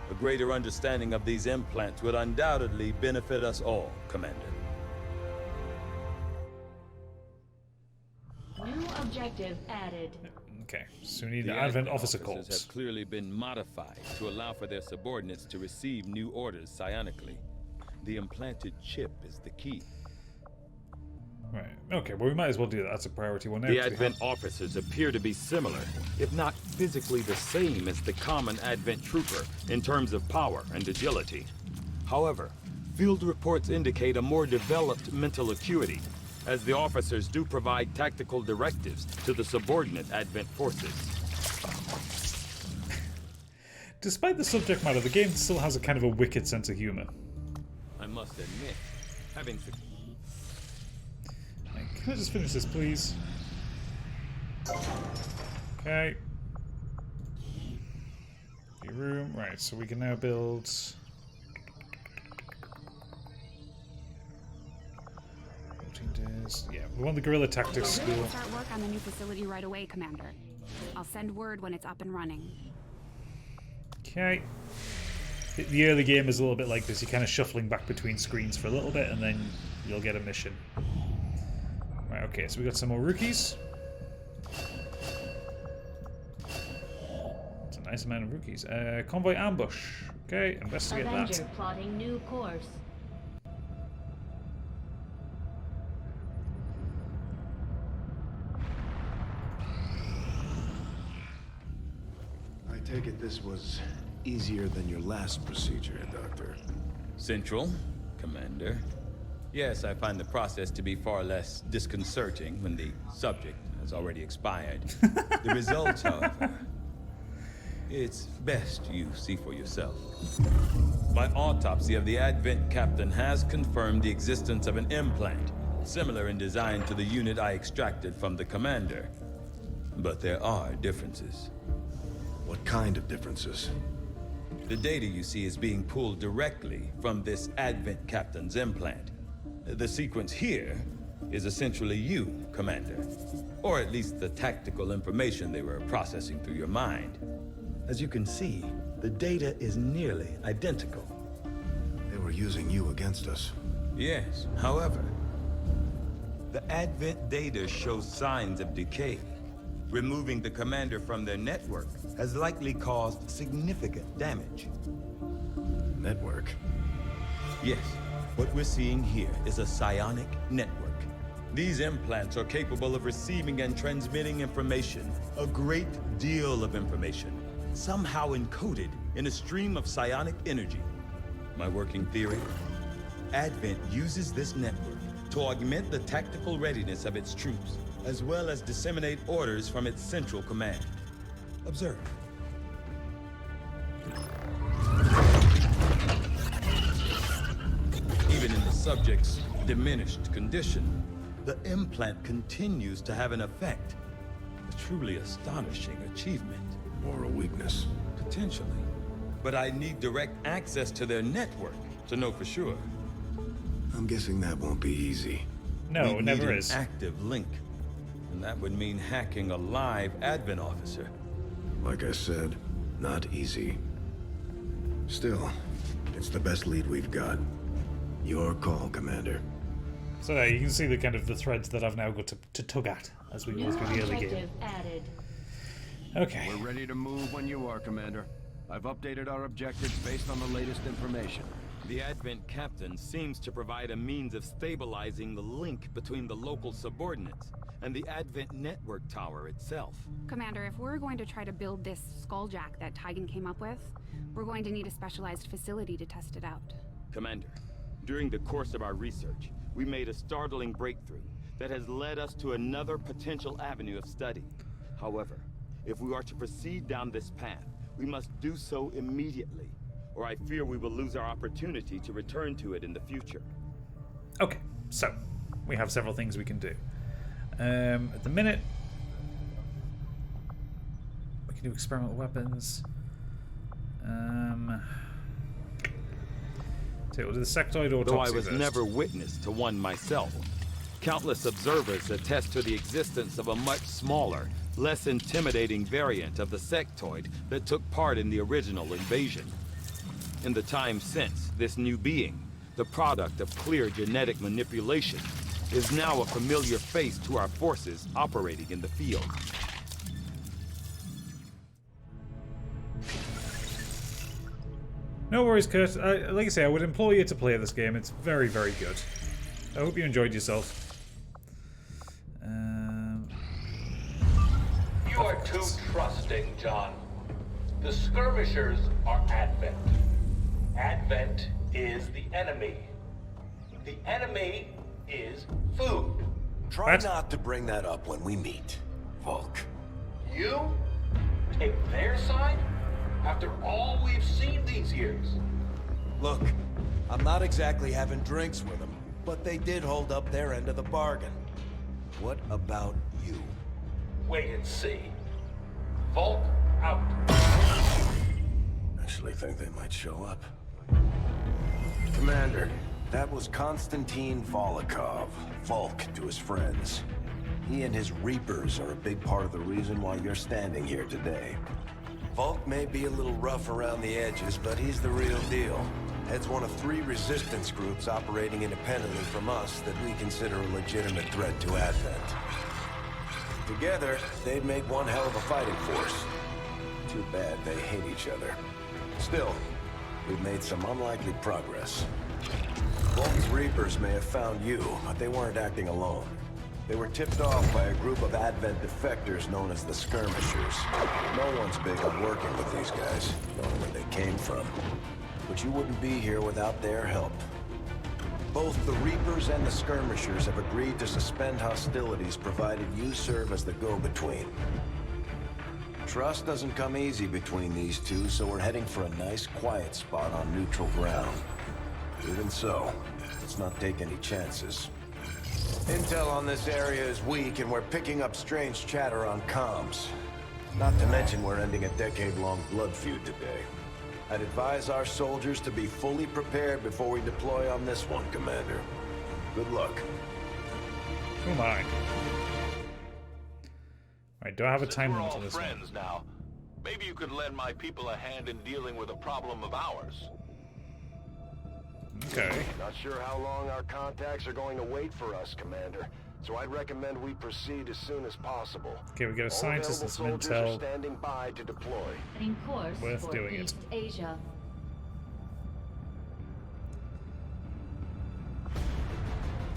A greater understanding of these implants would undoubtedly benefit us all, Commander. New objective added. Okay, so we need the Advent officer officers corps. have clearly been modified to allow for their subordinates to receive new orders psionically. The implanted chip is the key. Right, okay, well we might as well do that. That's a priority one now. The Advent officers appear to be similar, if not physically the same as the common Advent trooper in terms of power and agility. However, field reports indicate a more developed mental acuity, as the officers do provide tactical directives to the subordinate Advent forces. Despite the subject matter, the game still has a kind of a wicked sense of humor. I must admit, having... Can I just finish this, please? Okay. Your room. Right, so we can now build... 14 days. Yeah, we want the guerrilla tactics school. We'll start work on the new facility right away, Commander. I'll send word when it's up and running. Okay. The early game is a little bit like this. You're kind of shuffling back between screens for a little bit, and then you'll get a mission. Right, okay, so we got some more rookies. It's a nice amount of rookies. Convoy ambush. Okay, investigate Avenger that. plotting new course. I take it this was easier than your last procedure, Doctor. Central, Commander. Yes, I find the process to be far less disconcerting when the subject has already expired. The results, however, it's best you see for yourself. My autopsy of the Advent captain has confirmed the existence of an implant, similar in design to the unit I extracted from the commander. But there are differences. What kind of differences? The data you see is being pulled directly from this Advent captain's implant. The sequence here is essentially you, Commander. Or at least the tactical information they were processing through your mind. As you can see, the data is nearly identical. They were using you against us. Yes, however, the Advent data shows signs of decay. Removing the commander from their network has likely caused significant damage. Network? Yes. What we're seeing here is a psionic network. These implants are capable of receiving and transmitting information, a great deal of information, somehow encoded in a stream of psionic energy. My working theory? Advent uses this network to augment the tactical readiness of its troops, as well as disseminate orders from its central command. Observe. Even in the subject's diminished condition, the implant continues to have an effect. A truly astonishing achievement. Or a weakness. Potentially. But I need direct access to their network to know for sure. I'm guessing that won't be easy. No, it never need is. An active link. And that would mean hacking a live Advent officer. Like I said, not easy. Still, it's the best lead we've got. Your call, Commander. So you can see the kind of the threads that I've now got to tug at as we go through the early game. Added. Okay. We're ready to move when you are, Commander. I've updated our objectives based on the latest information. The Advent captain seems to provide a means of stabilizing the link between the local subordinates and the Advent network tower itself. Commander, if we're going to try to build this skulljack that Tigan came up with, we're going to need a specialized facility to test it out. Commander, during the course of our research, we made a startling breakthrough that has led us to another potential avenue of study. However, if we are to proceed down this path, we must do so immediately, or I fear we will lose our opportunity to return to it in the future. Okay, so we have several things we can do. At the minute, we can do experimental weapons. So we'll do the sectoid autopsy. Though I was first. never witness to one myself, countless observers attest to the existence of a much smaller, less intimidating variant of the sectoid that took part in the original invasion. In the time since, this new being, the product of clear genetic manipulation, is now a familiar face to our forces operating in the field. No worries, Kurt. Like I say, I would implore you to play this game. It's very, very good. I hope you enjoyed yourself. You are too trusting, John. The skirmishers are Advent. Advent is the enemy. The enemy is food. Try not to bring that up when we meet, Volk. You take their side after all we've seen these years. Look, I'm not exactly having drinks with them, but they did hold up their end of the bargain. What about you? Wait and see. Volk out. Actually think they might show up. Commander, that was Konstantin Volokov, Volk to his friends. He and his Reapers are a big part of the reason why you're standing here today. Volk may be a little rough around the edges, but he's the real deal. Heads one of 3 resistance groups operating independently from us that we consider a legitimate threat to Advent. Together, they'd make one hell of a fighting force. Too bad they hate each other. Still, we've made some unlikely progress. Volk's Reapers may have found you, but they weren't acting alone. They were tipped off by a group of Advent defectors known as the Skirmishers. No one's big on working with these guys, knowing where they came from. But you wouldn't be here without their help. Both the Reapers and the Skirmishers have agreed to suspend hostilities provided you serve as the go-between. Trust doesn't come easy between these two, so we're heading for a nice, quiet spot on neutral ground. Even so, let's not take any chances. Intel on this area is weak, and we're picking up strange chatter on comms. Not to mention we're ending a decade-long blood feud today. I'd advise our soldiers to be fully prepared before we deploy on this one, Commander. Good luck. Oh my. Alright, do I have a time limit We're to all this friends now. Maybe you could lend my people a hand in dealing with a problem of ours. Okay. Not sure how long our contacts are going to wait for us, Commander. So I'd recommend we proceed as soon as possible. Okay, we got a scientist and some soldiers intel. are standing by to deploy. In course Worth for doing it. East Asia.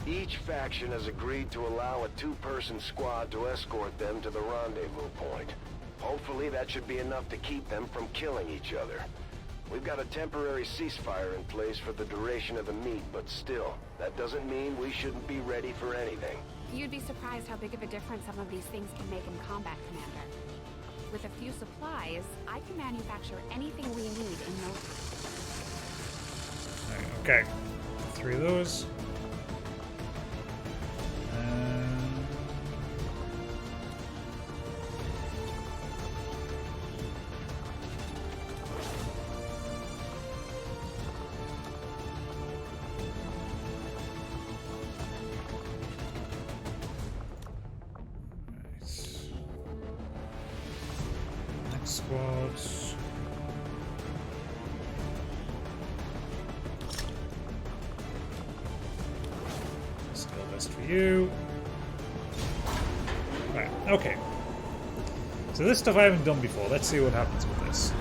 Each faction has agreed to allow a 2-person squad to escort them to the rendezvous point. Hopefully that should be enough to keep them from killing each other. We've got a temporary ceasefire in place for the duration of the meet, but still, that doesn't mean we shouldn't be ready for anything. You'd be surprised how big of a difference some of these things can make in combat, Commander. With a few supplies, I can manufacture anything we need in no time. Okay. 3 of those. Squads. Skill best for you. Right, okay. So this stuff I haven't done before. Let's see what happens with this.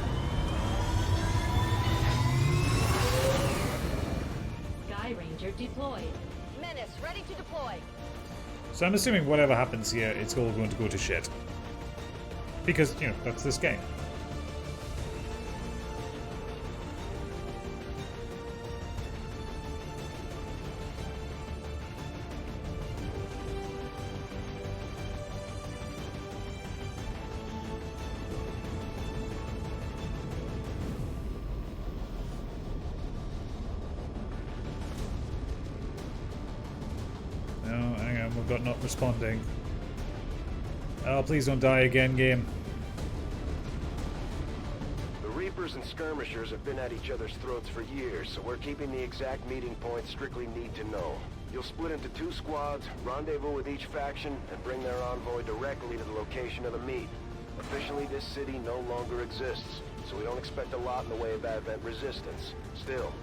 Sky Ranger deployed. Menace, ready to deploy. So I'm assuming whatever happens here, it's all going to go to shit. Because, you know, that's this game. No, hang on, we've got not responding. Oh, please don't die again, game. The Reapers and Skirmishers have been at each other's throats for years, so we're keeping the exact meeting points strictly need to know. You'll split into 2 squads, rendezvous with each faction, and bring their envoy directly to the location of the meet. Officially, this city no longer exists, so we don't expect a lot in the way of Advent resistance. Still,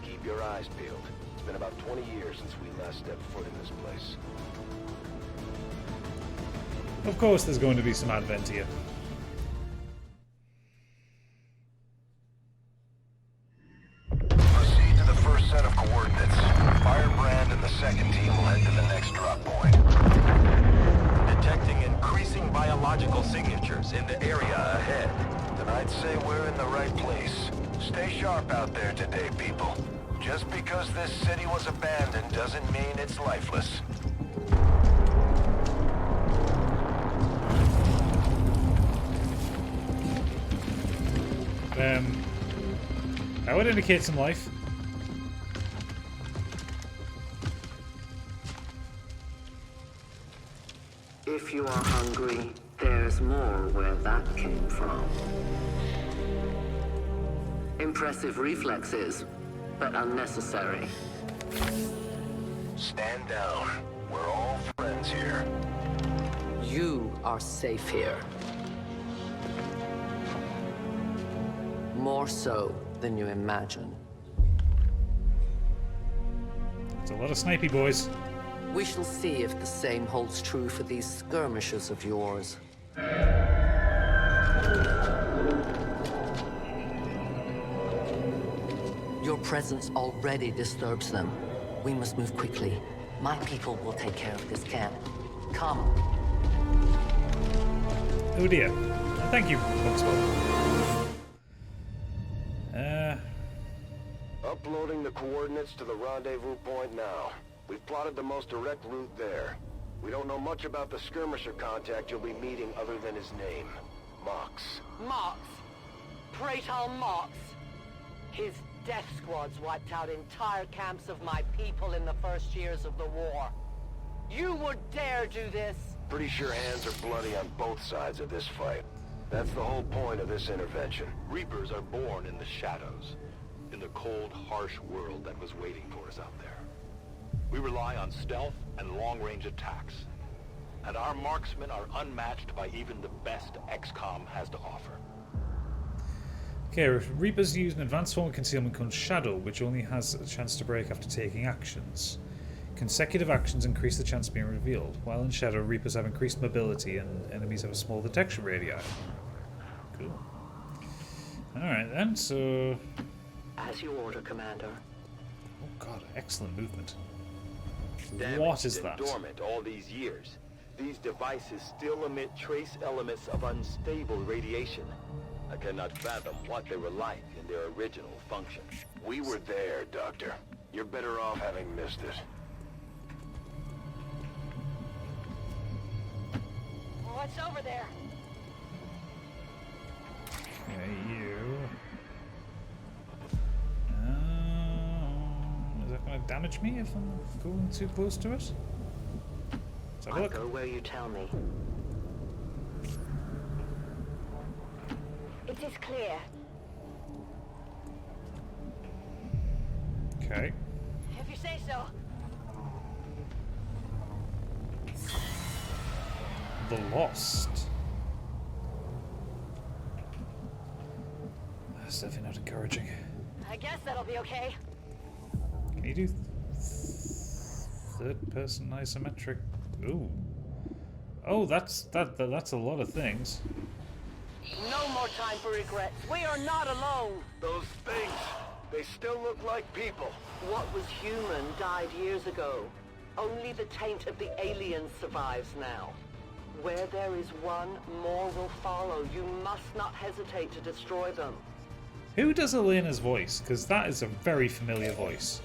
keep your eyes peeled. It's been about 20 years since we last stepped foot in this place. Of course there's going to be some Advent here. Proceed to the first set of coordinates. Firebrand and the second team will head to the next drop point. Detecting increasing biological signatures in the area ahead. Then I'd say we're in the right place. Stay sharp out there today, people. Just because this city was abandoned doesn't mean it's lifeless. I would indicate some life. If you are hungry, there's more where that came from. Impressive reflexes, but unnecessary. Stand down. We're all friends here. You are safe here. More so than you imagine. It's a lot of snipey boys. We shall see if the same holds true for these skirmishes of yours. Your presence already disturbs them. We must move quickly. My people will take care of this camp. Come. Oh dear. Thank you, Foxwell. Uploading the coordinates to the rendezvous point now. We've plotted the most direct route there. We don't know much about the skirmisher contact you'll be meeting other than his name. Mox. Mox. Praetor Mox. His death squads wiped out entire camps of my people in the first years of the war. You would dare do this? Pretty sure hands are bloody on both sides of this fight. That's the whole point of this intervention. Reapers are born in the shadows, in the cold, harsh world that was waiting for us out there. We rely on stealth and long-range attacks, and our marksmen are unmatched by even the best XCOM has to offer. Okay, Reapers use an advanced form of concealment called Shadow, which only has a chance to break after taking actions. Consecutive actions increase the chance of being revealed. While in Shadow, Reapers have increased mobility and enemies have a small detection radii. Cool. Alright then, so... As you order, Commander. Oh god, excellent movement. Damaged What is and that? dormant all these years. These devices still emit trace elements of unstable radiation. I cannot fathom what they were like in their original function. We were there, Doctor. You're better off having missed it. What's over there? Okay, you... is that going to damage me if I'm going too close to it? Let's have a I'll look. go where you tell me. It is clear. Okay. If you say so. The Lost. That's definitely not encouraging. I guess that'll be okay. Can you do third-person isometric? Ooh. Oh, that's a lot of things. No more time for regrets. We are not alone. Those things, they still look like people. What was human died years ago. Only the taint of the aliens survives now. Where there is one, more will follow. You must not hesitate to destroy them. Who does Elena's voice? Because that is a very familiar voice.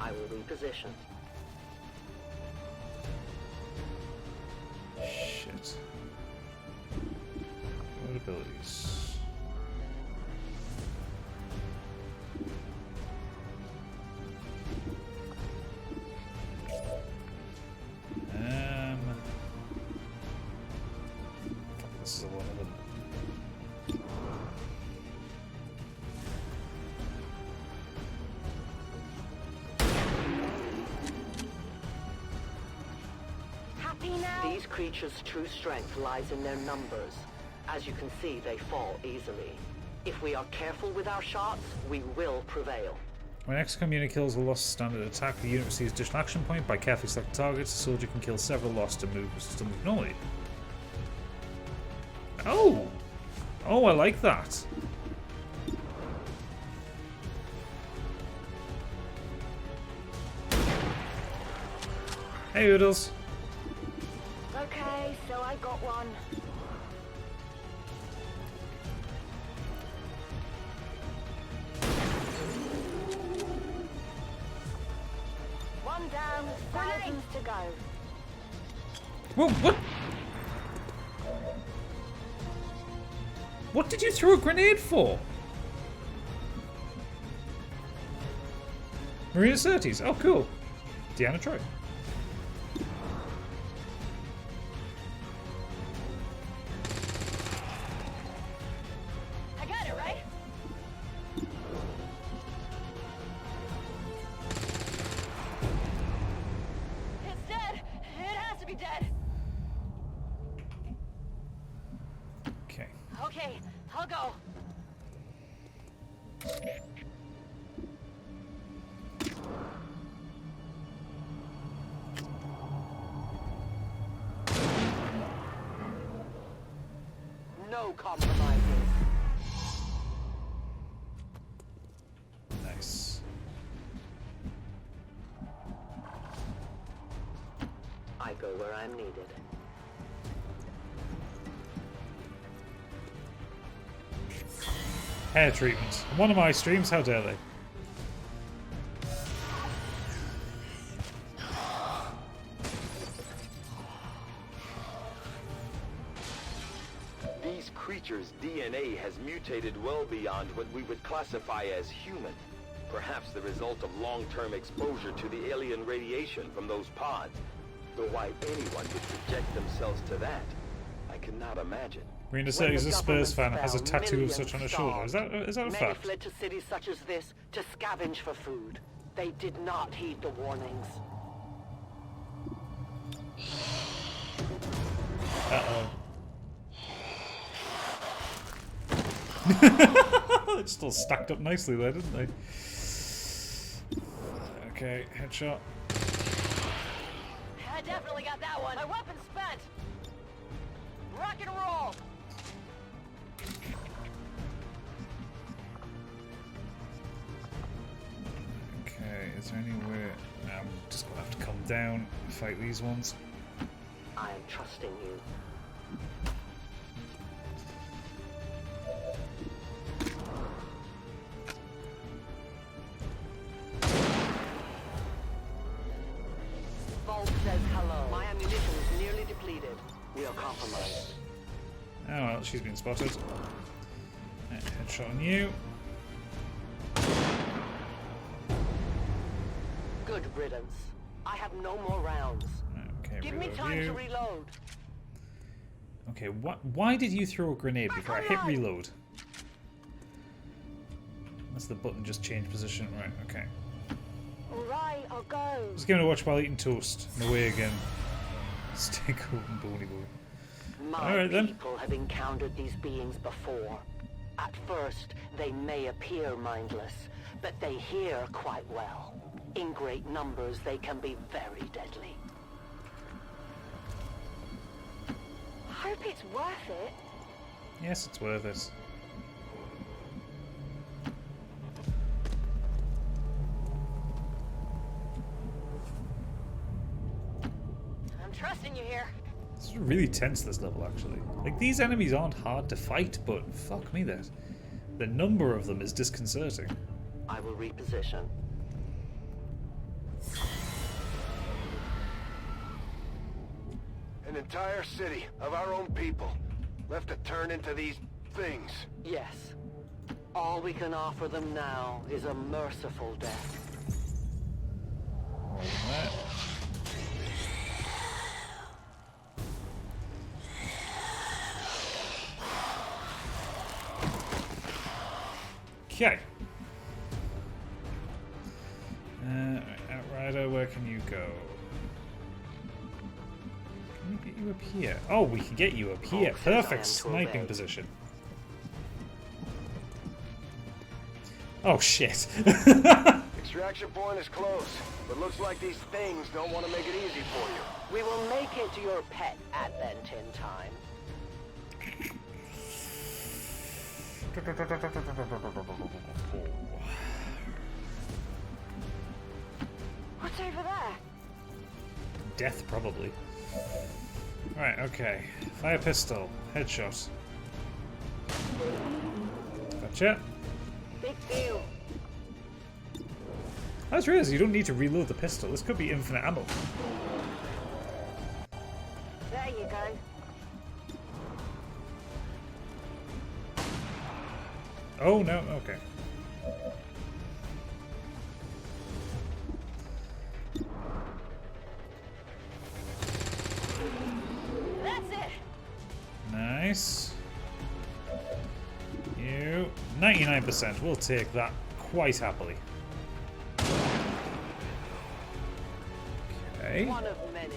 I will reposition. Shit. What abilities? This is a lot of them. Happy now? These creatures' true strength lies in their numbers. As you can see, they fall easily. If we are careful with our shots, we will prevail. When XCOM unit kills a lost standard attack, the unit receives additional action point. By carefully selecting targets, the soldier can kill several lost and move normally. Oh! Oh, I like that. Hey, Oodles. Okay, so I got one. One down, thousands to go. Whoa, what? What did you throw a grenade for? Marina Surtees. Oh, cool. Deanna Troy. I got it, right? It's dead. It has to be dead. Okay. Okay, I'll go. No compromises. Nice. I go where I'm needed. Hair treatment. One of my streams, how dare they? These creatures' DNA has mutated well beyond what we would classify as human. Perhaps the result of long-term exposure to the alien radiation from those pods. Though why anyone would subject themselves to that, I cannot imagine. Marina said he's a Spurs fan and has a tattoo of such on his shoulder. Is that a Many fact? fled to cities such as this to scavenge for food. They did not heed the warnings. Uh-oh. It's still stacked up nicely there, didn't they? Okay, headshot. I definitely got that one. My weapon's spent. Rock and roll. Okay, is there any way... I'm just gonna have to come down and fight these ones. I am trusting you. Vault says hello. My ammunition is nearly depleted. We are compromised. Oh well, she's been spotted. Headshot on you. Good riddance. I have no more rounds. Okay, Give me reload time you. to reload. Okay, why did you throw a grenade before I hit reload? That's the button just changed position. Right, okay. Alright, I'll go. Just give it a watch while eating toast. And away again. Stig and Bony Boy. My people have encountered these beings before. At first, they may appear mindless, but they hear quite well. In great numbers, they can be very deadly. Hope it's worth it. Yes, it's worth it. I'm trusting you here. This is really tense, this level, actually. Like, these enemies aren't hard to fight, but fuck me, that the number of them is disconcerting. I will reposition. An entire city of our own people left to turn into these things. Yes. All we can offer them now is a merciful death. Okay. Outrider, where can you go? Can we get you up here? Oh, we can get you up here. Perfect sniping position. Oh shit. Extraction point is close, but looks like these things don't want to make it easy for you. We will make it to your pet advent in time. What's over there? Death, probably. Right, okay. Fire pistol. Headshot. Gotcha. Big deal. I just realized you don't need to reload the pistol. This could be infinite ammo. There you go. Oh, no, okay. That's it. Nice. You 99%. We'll take that quite happily. Okay. One of many.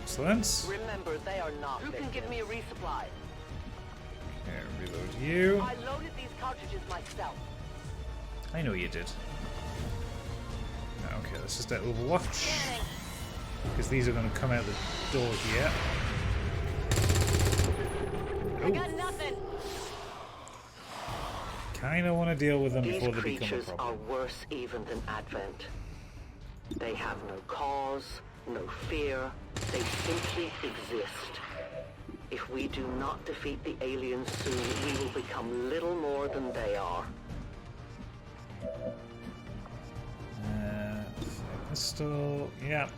Excellent. Remember, they are not. Who can give me a resupply? Okay, reload you. I loaded these cartridges myself. I know you did. Okay, let's just overwatch. Because these are going to come out the door here. I got nothing. Kind of want to deal with them These before they become a creatures problem. are worse even than Advent. They have no cause, no fear. They simply exist. If we do not defeat the aliens soon, we will become little more than they are. Pistol, yeah.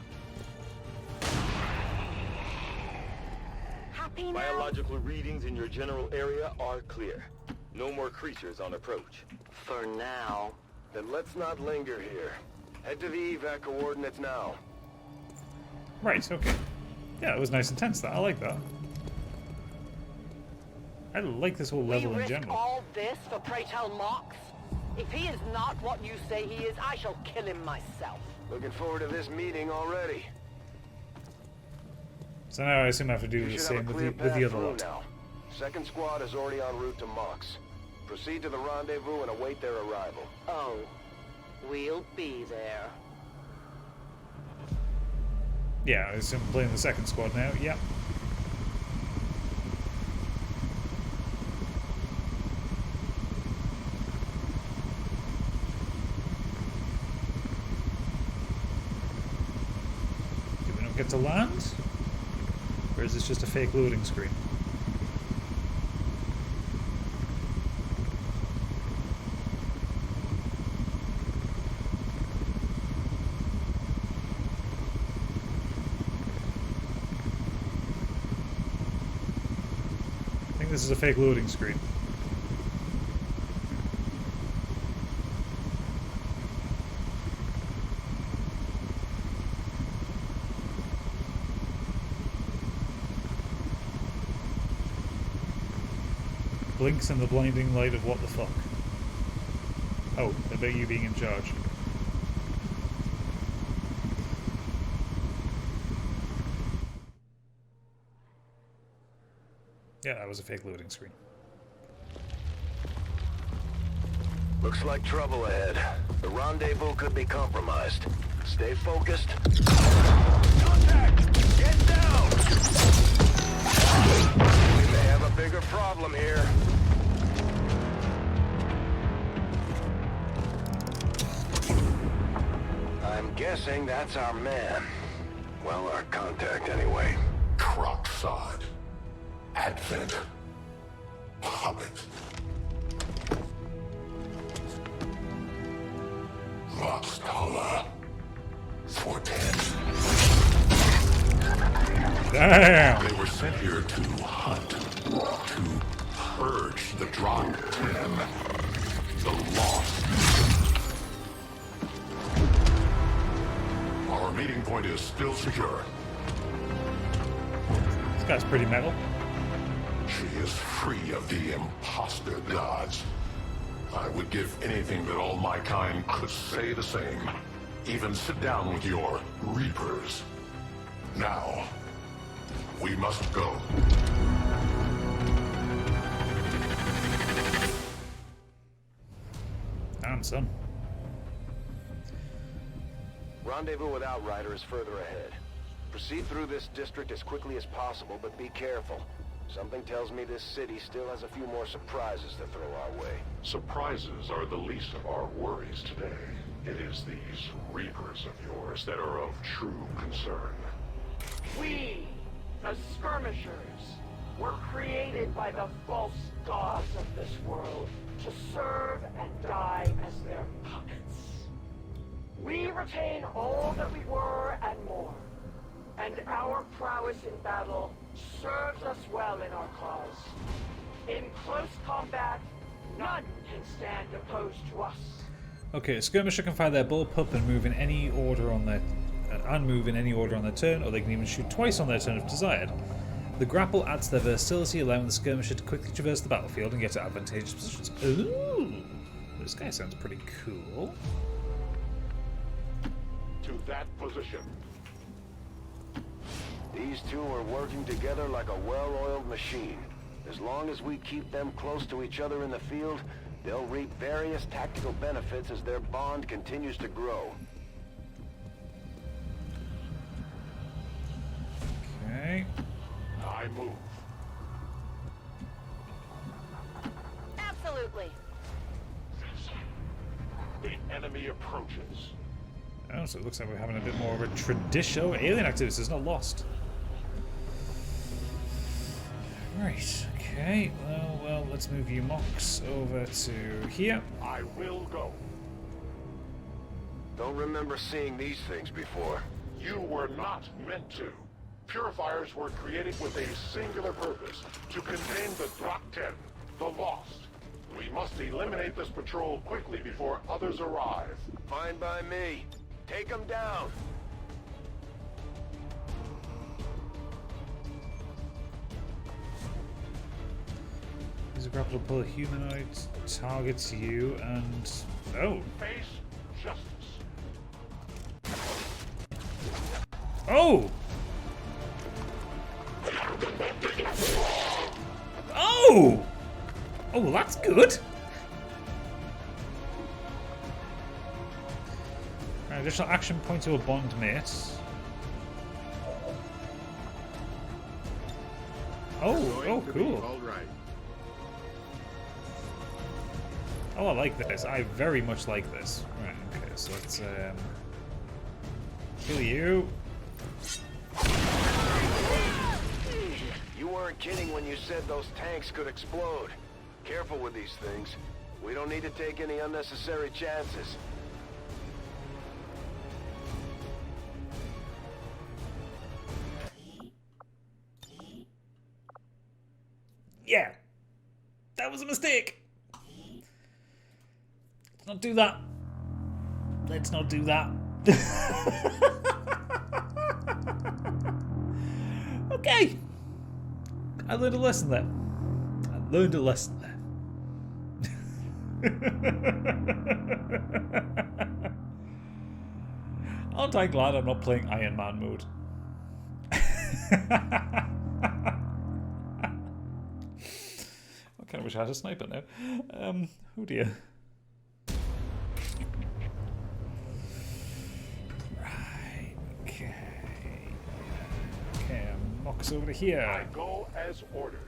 Happy now? Biological readings in your general area are clear. No more creatures on approach. For now. Then let's not linger here. Head to the evac coordinates now. Right, okay. Yeah, it was nice and tense, that. I like that. I like this whole level in risk general. all this for Pray Tell Mox? If he is not what you say he is, I shall kill him myself. Looking forward to this meeting already. So now I assume I have to do You the should same have a with clear the other path through lot. now. Second squad is already en route to Mox. Proceed to the rendezvous and await their arrival. Oh, we'll be there. Yeah, I assume I'm playing the second squad now. Yep. Do we not get to land? Or is this just a fake loading screen? This is a fake loading screen. Blinks in the blinding light of what the fuck. Oh, about you being in charge. Yeah, that was a fake loading screen. Looks like trouble ahead. The rendezvous could be compromised. Stay focused. Contact! Get down! We may have a bigger problem here. I'm guessing that's our man. Well, our contact anyway. Crocksod. Advent. Hobbit. Moxtala. 410. Damn! They were sent here to hunt. To purge the Drop 10. The Lost. Our meeting point is still secure. This guy's pretty metal. She is free of the imposter gods. I would give anything that all my kind could say the same. Even sit down with your Reapers. Now, we must go. Damn, son. Rendezvous with Outrider is further ahead. Proceed through this district as quickly as possible, but be careful. Something tells me this city still has a few more surprises to throw our way. Surprises are the least of our worries today. It is these Reapers of yours that are of true concern. We, the skirmishers, were created by the false gods of this world to serve and die as their puppets. We retain all that we were and more, and our prowess in battle serves us well in our cause. In close combat, none can stand opposed to us. Okay, a skirmisher can fire their bullpup and move in any order on their turn, or they can even shoot twice on their turn if desired. The grapple adds to their versatility, allowing the skirmisher to quickly traverse the battlefield and get to advantageous positions. Ooh, this guy sounds pretty cool. To that position. These two are working together like a well-oiled machine. As long as we keep them close to each other in the field, they'll reap various tactical benefits as their bond continues to grow. Okay. I move. Absolutely. The enemy approaches. Oh, so it looks like we're having a bit more of a tradition. Alien activity is not lost. Right, okay. Well, let's move you Mox over to here. I will go. Don't remember seeing these things before. You were not meant to. Purifiers were created with a singular purpose, to contain the Drop 10, the Lost. We must eliminate this patrol quickly before others arrive. Fine by me. Take them down. Use a grapple to pull a humanoid targets you and... Oh! Face justice. Oh! Oh! Oh, well, that's good. Additional action point to a bond mate. Oh, cool. All right. Oh, I like this. I very much like this. Right, okay, so let's kill you. You weren't kidding when you said those tanks could explode. Careful with these things. We don't need to take any unnecessary chances. Yeah, that was a mistake. Let's not do that. Let's not do that. Okay. I learned a lesson there. Aren't I glad I'm not playing Iron Man mode? wish I had a sniper now. Oh dear. Right, okay. Okay, Mox over here. I go as ordered.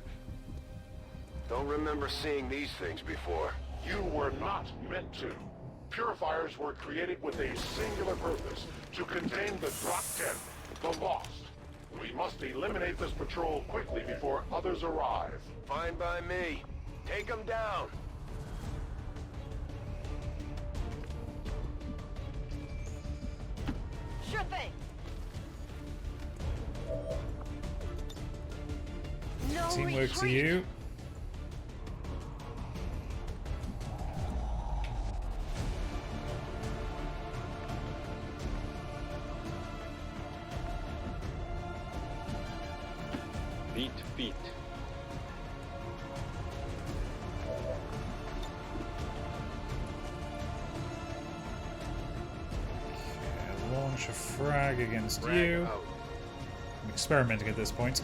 Don't remember seeing these things before. You were not meant to. Purifiers were created with a singular purpose, to contain the Drop 10, the Lost. We must eliminate this patrol quickly before others arrive. Fine by me. Take them down. Sure thing. No Teamwork to retreat. you. Feet. Okay, launch a frag against you. I'm experimenting at this point.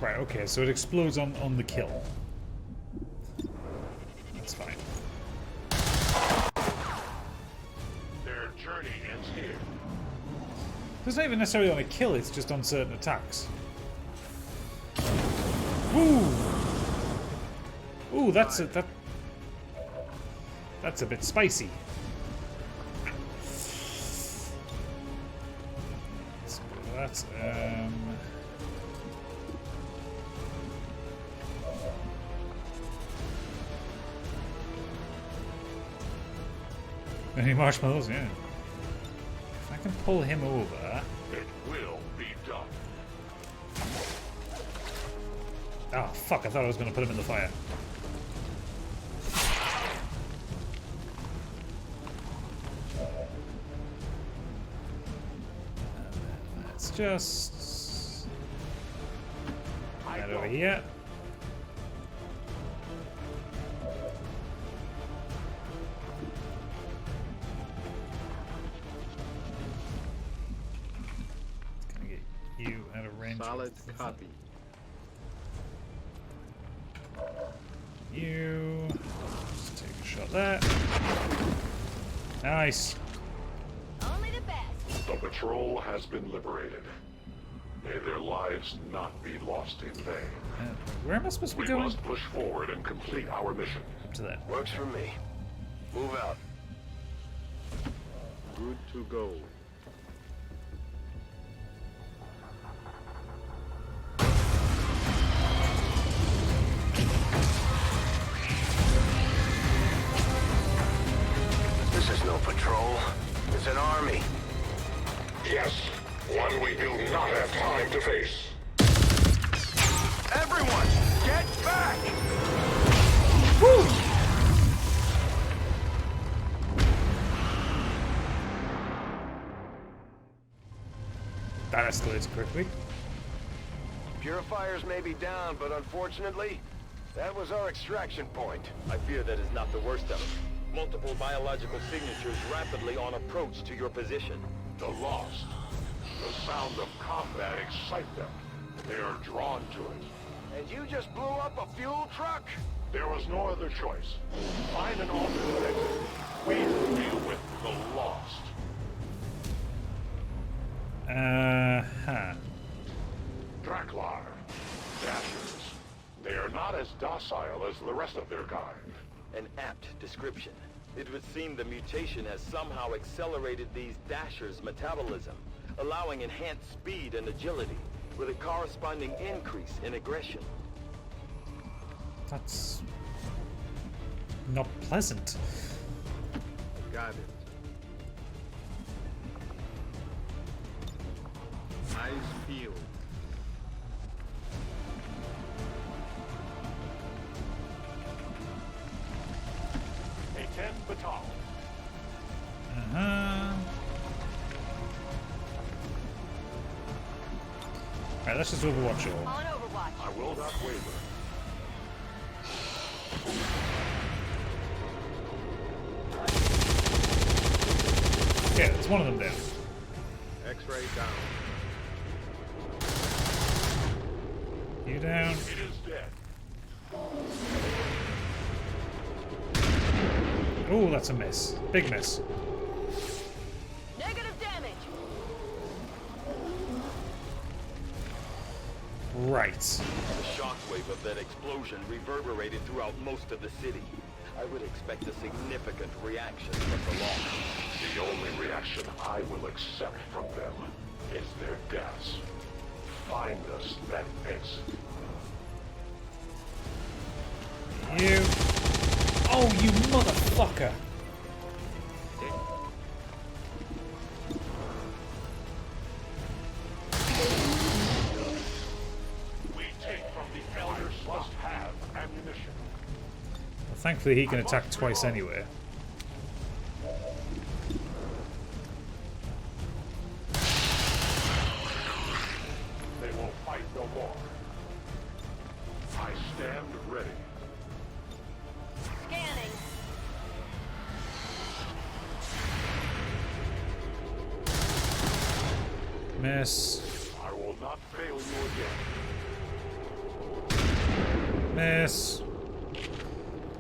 Right, okay, so it explodes on the kill. That's fine. Their journey ends here. It's not even necessarily on a kill, it's just on certain attacks. Ooh! Ooh, that's a bit spicy. So that's any marshmallows, yeah. If I can pull him over. It will be done. Oh fuck, I thought I was gonna put him in the fire. Let's just head over here. Gonna get you out of range. Solid copy. You just take a shot there. Nice. Only the best. The patrol has been liberated. May their lives not be lost in vain. Where am I supposed to be We going? must push forward and complete our mission. Up to that. Works for me. Move out. Good to go. This is no patrol. It's an army. Yes, one we do not have time to face. Everyone, get back! Woo! That escalates quickly. Purifiers may be down, but unfortunately, that was our extraction point. I fear that is not the worst of it. Multiple biological signatures rapidly on approach to your position. The Lost. The sound of combat excites them. They are drawn to it. And you just blew up a fuel truck? There was no other choice. Find an alternate exit. We will deal with the Lost. Draklar. Dashers. They are not as docile as the rest of their kind. An apt description. It would seem the mutation has somehow accelerated these Dashers' metabolism, allowing enhanced speed and agility, with a corresponding increase in aggression. That's not pleasant. Got it. Eyes peeled. A 10 baton. Alright, let's just overwatch it all. On Overwatch. I will not waver. Yeah, it's one of them down. X-ray down. You down. It is dead. Oh, that's a miss. Big miss. Negative damage. Right. The shockwave of that explosion reverberated throughout most of the city. I would expect a significant reaction from the law. The only reaction I will accept from them is their deaths. Find us that exit. You. Oh, you motherfucker! We take from the elders must have ammunition. Well, thankfully, he can attack twice anyway. They will fight no more. I stand ready. Scanning. Miss. I will not fail you again. Miss.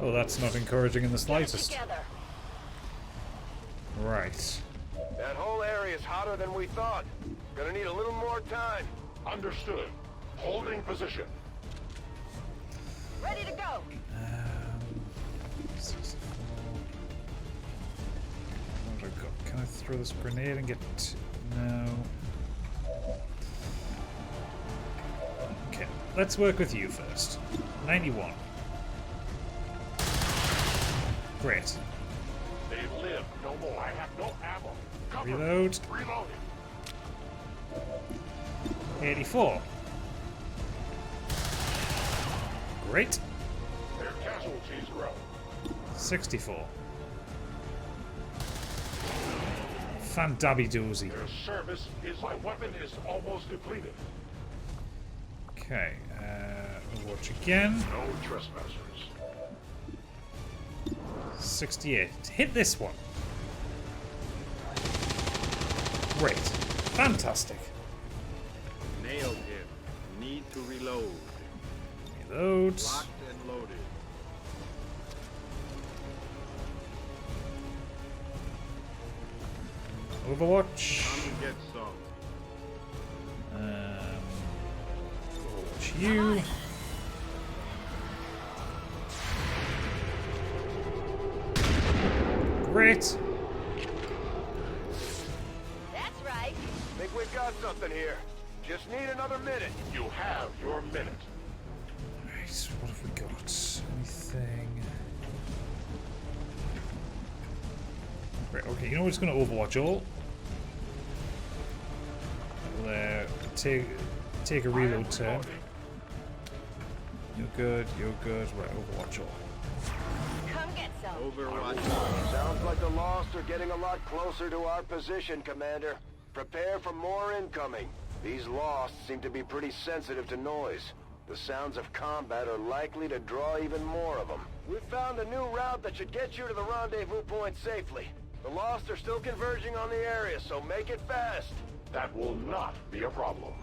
Oh, that's not encouraging in the slightest. Right. That whole area is hotter than we thought. Gonna need a little more time. Understood. Holding position. Ready to go. 64. What have I got? Can I throw this grenade and get... No. Okay, let's work with you first. 91. Great. They live no more. I have no ammo. Cover. Reload. Reloading. 84. Great. Their casualties grow. 64. Fandabby doozy. Their service is my weapon is almost depleted. Okay, watch again. No trespassers. 68. Hit this one. Great. Fantastic. Nailed him. Need to reload. Reload. Locked and loaded. Overwatch. Come and get some. Overwatch you. Great. That's right. Think we've got something here. Just need another minute. You have your minute. Right, what have we got? Anything? Right, okay, you know what's going to Overwatch all? We'll take a reload turn. You're good, you're good. Right, Overwatch all. Come get some. Overwatch. Sounds like the Lost are getting a lot closer to our position, Commander. Prepare for more incoming. These Lost seem to be pretty sensitive to noise. The sounds of combat are likely to draw even more of them. We've found a new route that should get you to the rendezvous point safely. The Lost are still converging on the area, so make it fast. That will not be a problem.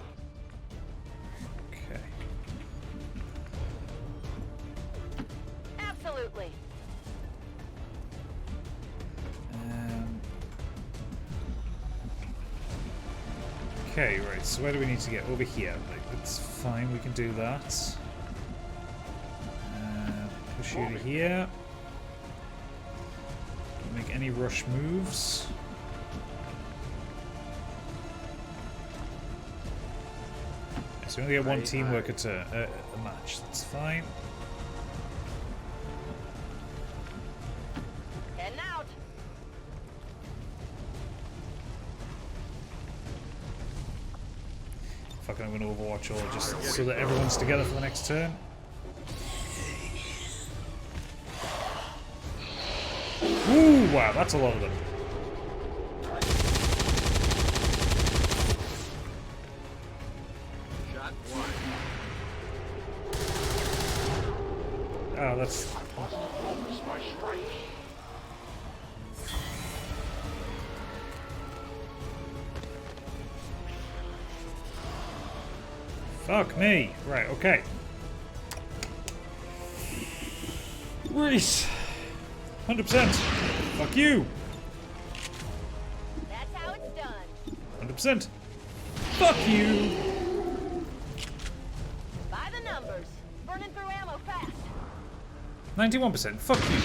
Okay. Absolutely. Okay, right, so where do we need to get? Over here. Like, that's fine, we can do that. Push you to here. Don't make any rush moves. So we only get one teamwork at a match, that's fine. Heading out. Fucking I'm gonna Overwatch all just so that everyone's together for the next turn. Ooh, wow, that's a lot of them. Shot one. Oh, that's... Fuck me. Right, okay. Reese. 100%. Fuck you. That's how it's done. 100%. Fuck you. By the numbers. Burning through ammo fast. 91%. Fuck you.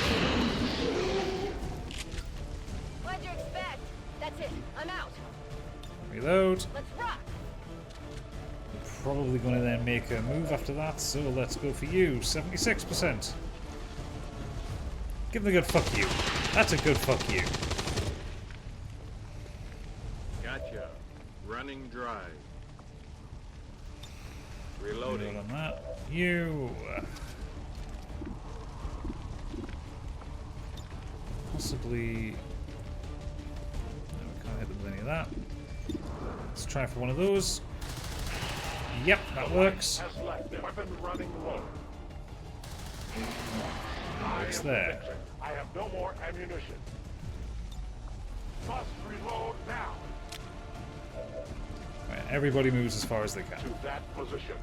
What'd you expect? That's it. I'm out. Reload. Let's rock. Probably going to then make a move after that, so let's go for you. 76%. Give them a good fuck you. That's a good fuck you. Gotcha. Running dry. Reloading. Reload on that. You. Possibly. No, we can't hit them with any of that. Let's try for one of those. Yep, that works. Has left the weapon running low. It's there. I have no more ammunition. Must reload now. Right, everybody moves as far as they can. To that position.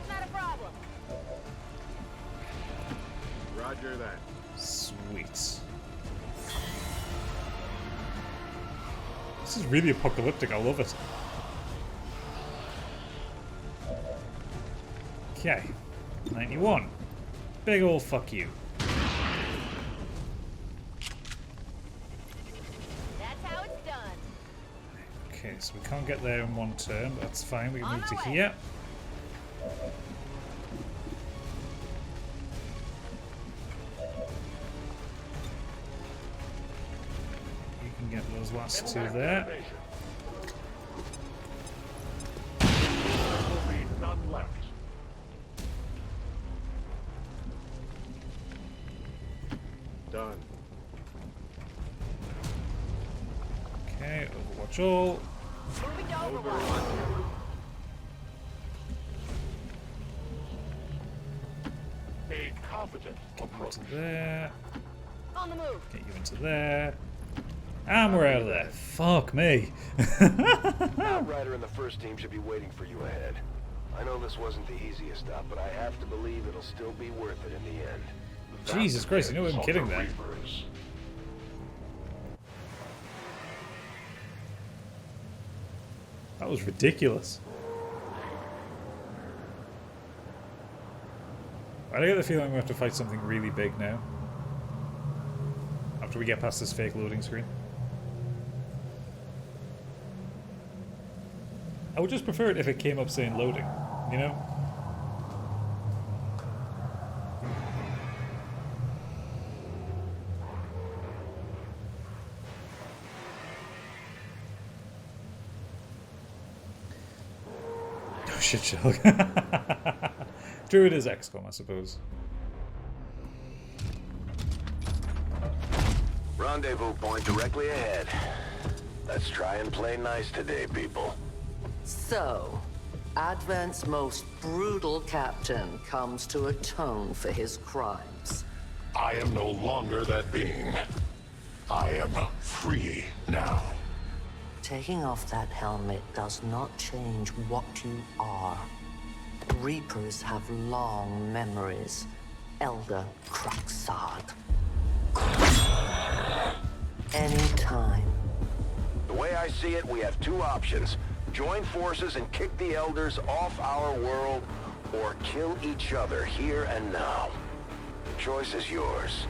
Not a problem. Roger that. Sweet. This is really apocalyptic. I love it. Okay. 91. Big ol' fuck you. That's how it's done. Okay, so we can't get there in one turn, but that's fine. We can move to here. You can get those last two there. None left. Done. Okay, Overwatch all. Moving to Overwatch. A competent approach. Into there. On the move. Get you into there. And we're out of there. Fuck me. Outrider and the first team should be waiting for you ahead. I know this wasn't the easiest stop, but I have to believe it'll still be worth it in the end. Jesus Christ, you know I'm kidding there. That was ridiculous. I get the feeling we have to fight something really big now. After we get past this fake loading screen. I would just prefer it if it came up saying loading, you know? Oh shit, shell. True, it is XCOM, I suppose. Rendezvous point directly ahead. Let's try and play nice today, people. So, Advent's most brutal captain comes to atone for his crimes. I am no longer that being. I am free now. Taking off that helmet does not change what you are. Reapers have long memories. Elder Cracksod. Anytime. The way I see it, we have two options. Join forces and kick the Elders off our world, or kill each other here and now. The choice is yours.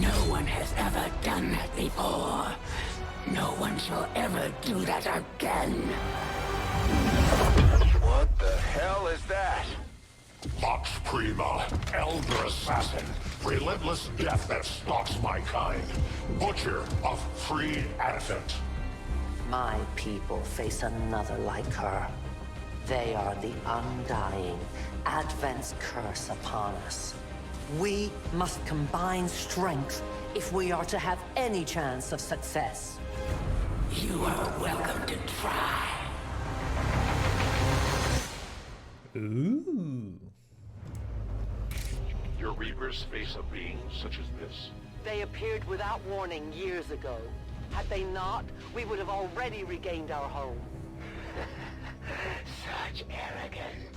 No one has ever done that before. No one shall ever do that again. What the hell is that? Vox Prima, Elder Assassin, relentless death that stalks my kind. Butcher of free Advent. My people face another like her. They are the undying, Advent's curse upon us. We must combine strength if we are to have any chance of success. You are welcome to try. Ooh. Your Reapers face a being such as this? They appeared without warning years ago. Had they not, we would have already regained our home. Such arrogance.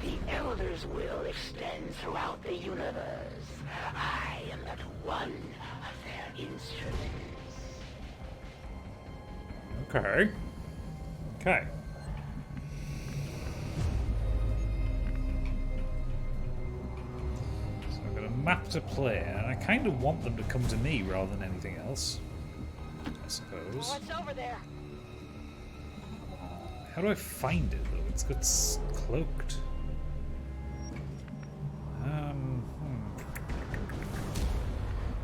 The Elder's will extends throughout the universe. I am but one of their instruments. Okay. Okay. So I've got a map to play, and I kind of want them to come to me rather than anything else, I suppose. What's over there? How do I find it, though? It's got cloaked.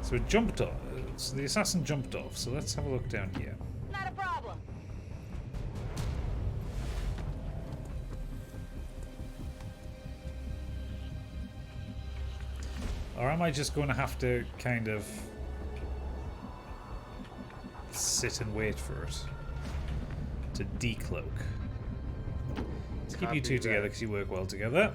So it jumped off. So the assassin jumped off. So let's have a look down here. Not a problem. Or am I just going to have to kind of sit and wait for it to decloak? Let's keep you two together because you work well together.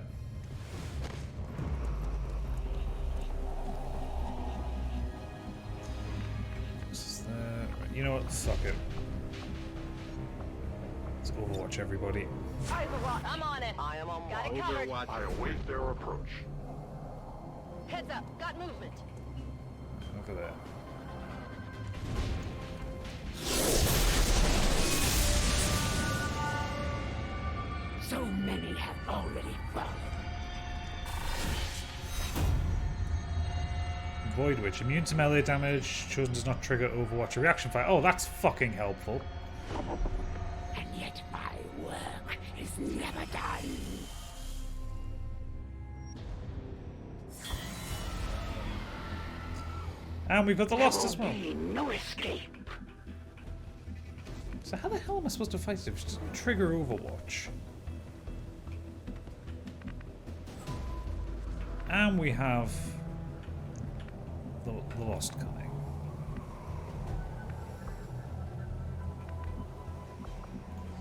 You know what? Fuck it. Let's Overwatch everybody. Overwatch, I'm on it. I am on Got it covered. Overwatch. I await their approach. Heads up, got movement. Over there. So many have already fallen. Void Witch. Immune to melee damage. Chosen does not trigger Overwatch or reaction fire. Oh, that's fucking helpful. And yet my work is never done. And we've got the Lost as well. No escape. So how the hell am I supposed to fight it if it doesn't trigger Overwatch? And we have the Lost coming.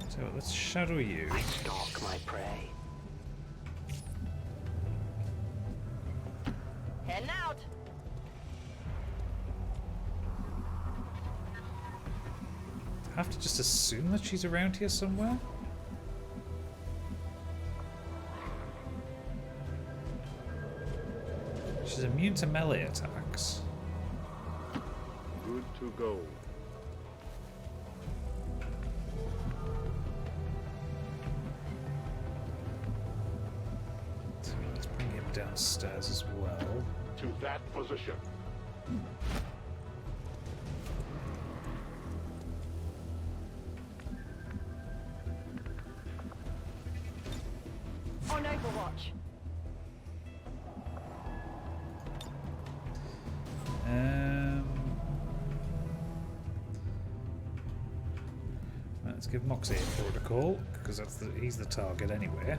So let's shadow you. I stalk my prey. Heading out. I have to just assume that she's around here somewhere? She's immune to melee attacks. Good to go. So let's bring him downstairs as well. To that position. On Overwatch. Let's give Moxie a protocol because he's the target anyway.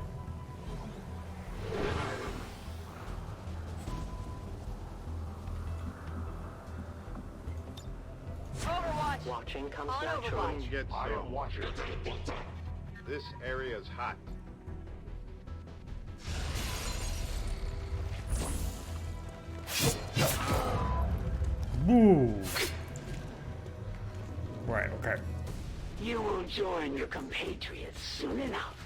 Overwatch. Watching comes On natural. Overwatch. Get I am some. watching. This area's hot. Woo! Right, okay. You will join your compatriots soon enough.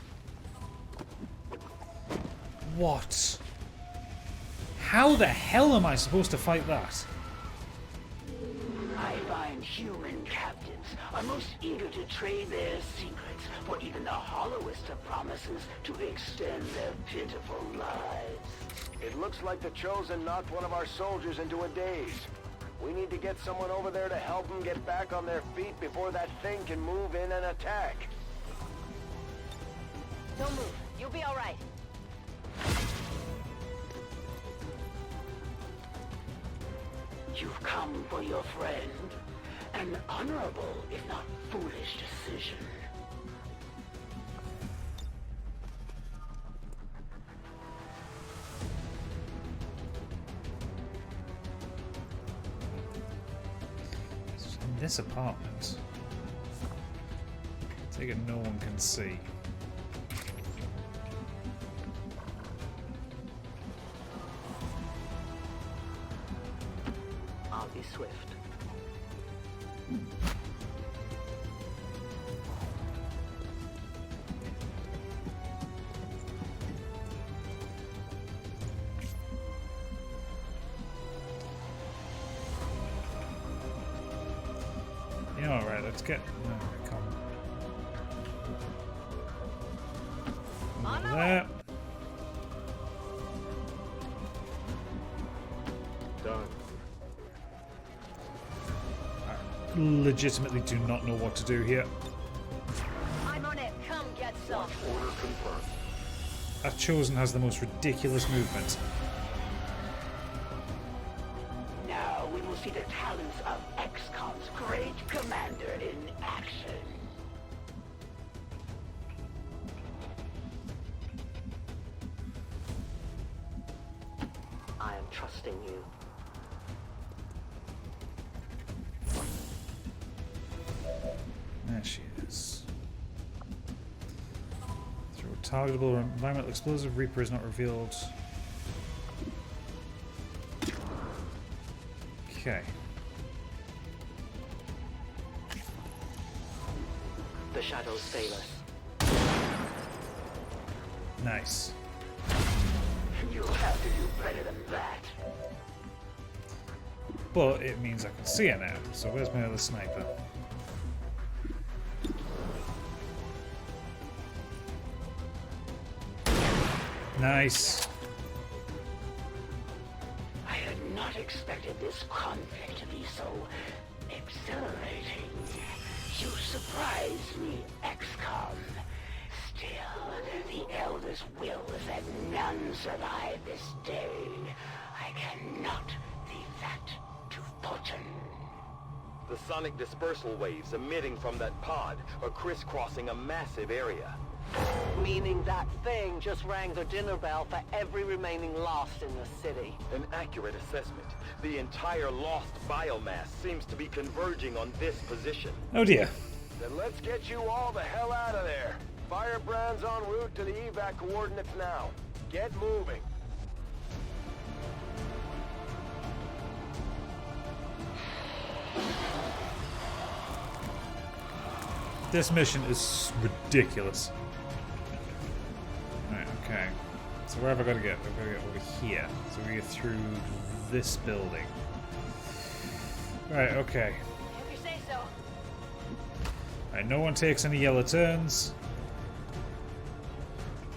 What? How the hell am I supposed to fight that? I find human captains are most eager to trade their secrets for even the hollowest of promises to extend their pitiful lives. It looks like the Chosen knocked one of our soldiers into a daze. We need to get someone over there to help them get back on their feet before that thing can move in and attack. Don't move. You'll be all right. You've come for your friend. An honorable, if not foolish, decision. In this apartment. Take it no one can see. swift. Yeah, alright, let's get... come on. Over there. Done. I legitimately do not know what to do here. I'm on it. Come get some. Order confirmed. That Chosen has the most ridiculous movement. Now we will see the talents of XCOM's great commander in action. I am trusting you. There she is. Through a targetable environmental explosive, Reaper is not revealed. Okay. The shadows fail us. Nice. You'll have to do better than that. But it means I can see her now. So where's my other sniper? Nice. I had not expected this conflict to be so exhilarating. You surprise me, XCOM. Still, the Elder's will is that none survive this day. I cannot leave that to fortune. The sonic dispersal waves emitting from that pod are crisscrossing a massive area. Meaning that thing just rang the dinner bell for every remaining lost in the city. An accurate assessment. The entire lost biomass seems to be converging on this position. Oh dear. Then let's get you all the hell out of there. Firebrand's en route to the evac coordinates now. Get moving. This mission is ridiculous. Right, okay. So where have I got to get? I've got to get over here. So we get through this building. Right, okay. If you say so. Right, no one takes any yellow turns.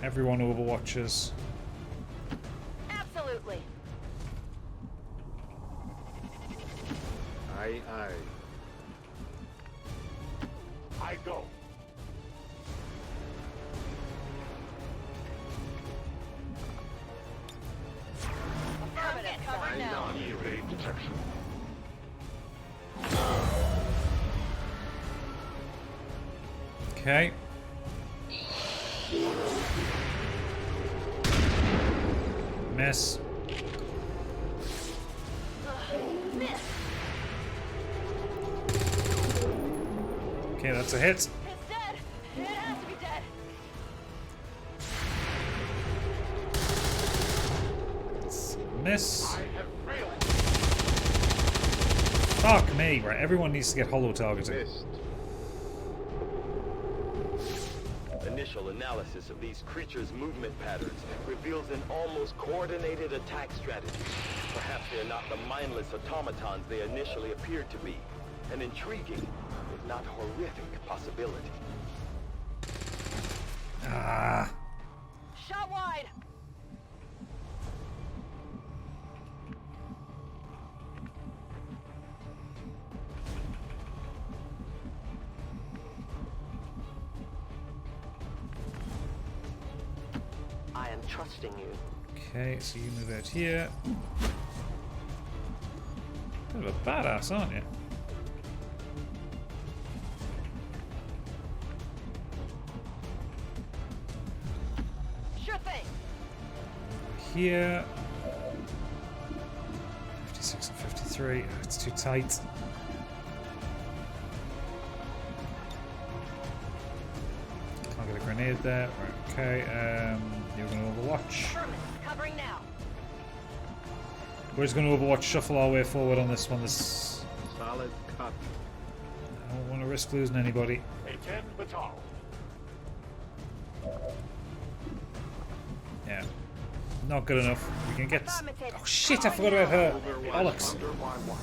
Everyone overwatches. Absolutely. Aye, aye. I go. Affirmative. Covered now. Non-evade detection. Okay. Miss. Miss. Okay, that's a hit. It's dead. It has to be dead. Miss. Fuck me. Right, everyone needs to get hollow targeting. Missed. Initial analysis of these creatures' movement patterns reveals an almost coordinated attack strategy. Perhaps they're not the mindless automatons they initially appeared to be. An intriguing, if not horrific, possibility. Ah. Shot wide. I am trusting you. Okay, so you move out here. Bit of a badass, aren't you? Sure thing. Here. 56 and 53. Oh, it's too tight. Can't get a grenade there. Right, okay, you're going to overwatch. Affirmative. Covering now. We're just going to Overwatch shuffle our way forward on this one. This Solid copy. I don't want to risk losing anybody. A 10 batal. Yeah. Not good enough. We can get... Oh shit, I forgot about her. Bollocks. Under my watch.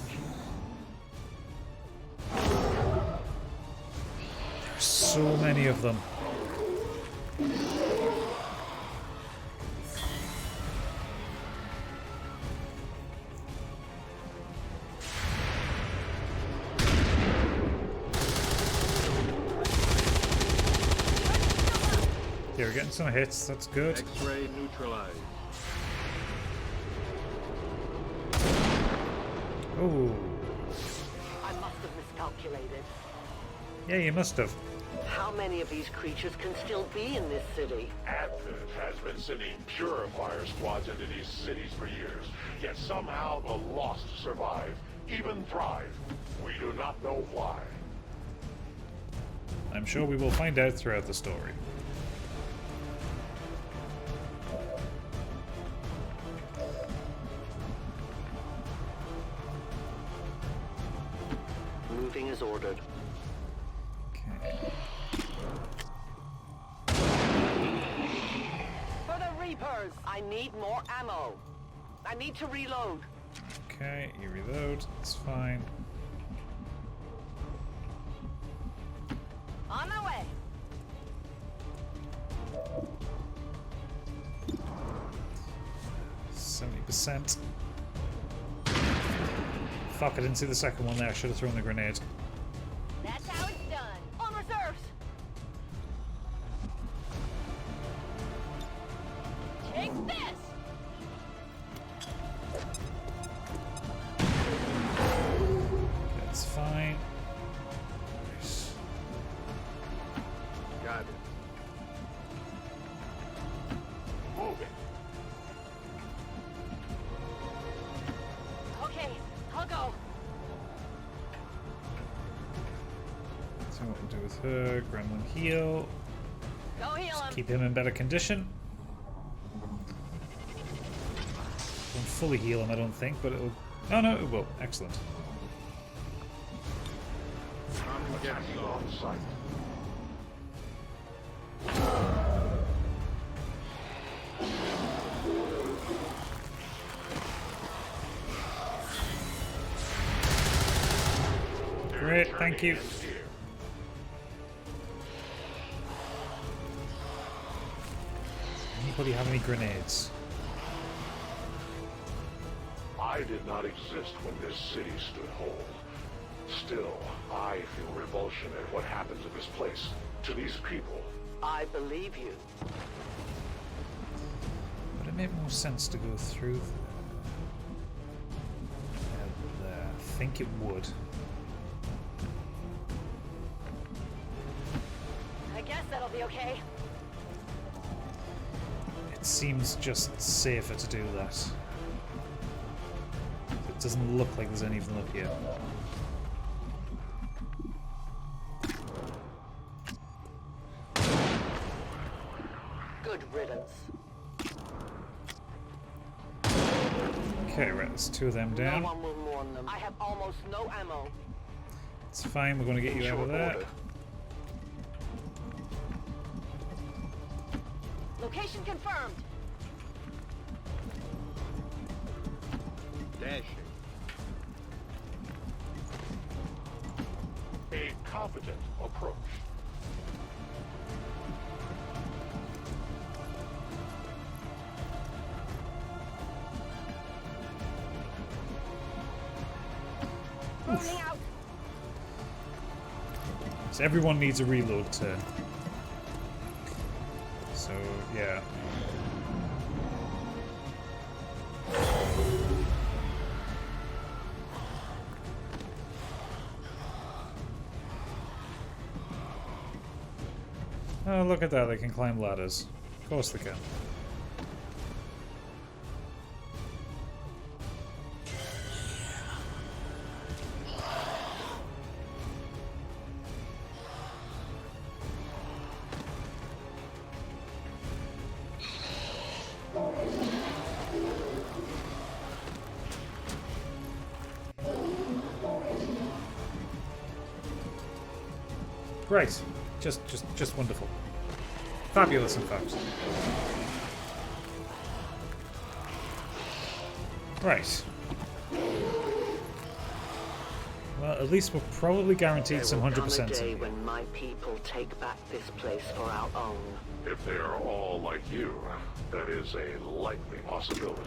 There's so many of them. Yeah, we're getting some hits. That's good. X-ray neutralized. Oh. I must have miscalculated. Yeah, you must have. How many of these creatures can still be in this city? Advent has been sending purifier squads into these cities for years, yet somehow the lost survive, even thrive. We do not know why. I'm sure we will find out throughout the story. Moving as ordered. Okay. For the Reapers! I need more ammo. I need to reload. Okay, you reload. It's fine. On my way. %. Fuck, I didn't see the second one there. I should have thrown the grenade. That's how it's done. On reserves. Take this. That's fine. Got it. Move it. Okay, I'll go. So what we'll do with her, Gremlin heal. Go heal him. Keep him in better condition. Won't fully heal him, I don't think, but it'll... Oh no, it will. Excellent. I'm getting on site. Great, thank you. Anybody have any grenades? I did not exist when this city stood whole. Still, I feel revulsion at what happens in this place, to these people. I believe you. Would it make more sense to go through there? I think it would. I guess that'll be okay. It seems just safer to do that. It doesn't look like there's any of them up here. Good riddance. Okay, right, there's two of them down. No one will mourn them. I have almost no ammo. It's fine, we're going to get you out of there. Location confirmed. Dashing. A confident approach. Rolling out. So everyone needs a reload turn. So, yeah. Oh, look at that, they can climb ladders. Of course they can. great. Just wonderful. Fabulous, in fact. Right. Well, at least we're probably guaranteed some 100%. There will come a day when my people take back this place for our own. If they are all like you, that is a likely possibility.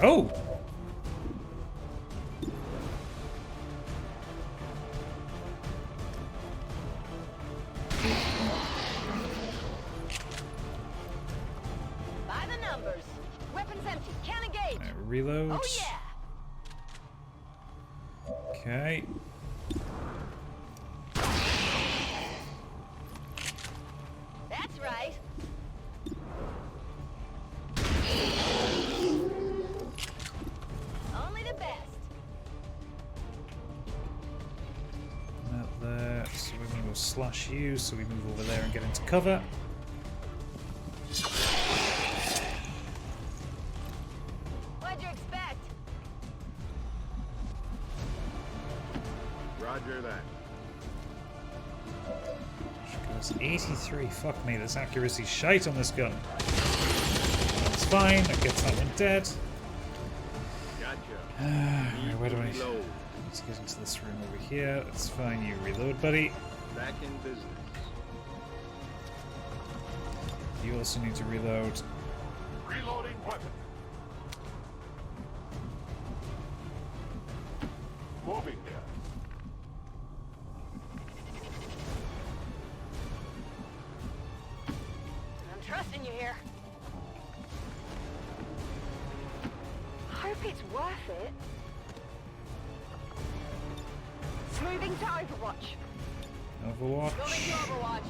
Oh! By the numbers. Weapons empty. Can't engage. Reload. Oh yeah. Okay. That's right. Only the best. Not there. So we're going to go slash U, so we move over there and get into cover. What'd you expect? Roger that. Goes 83. Fuck me, this accuracy shite on this gun. That's fine. That gets that one dead. Gotcha. Where do I need to get into this room over here? That's fine. You reload, buddy. Back in business. You also need to reload. Reloading weapon. Moving there. I'm trusting you here. Hope it's worth it. Moving to Overwatch. Overwatch. Going to Overwatch.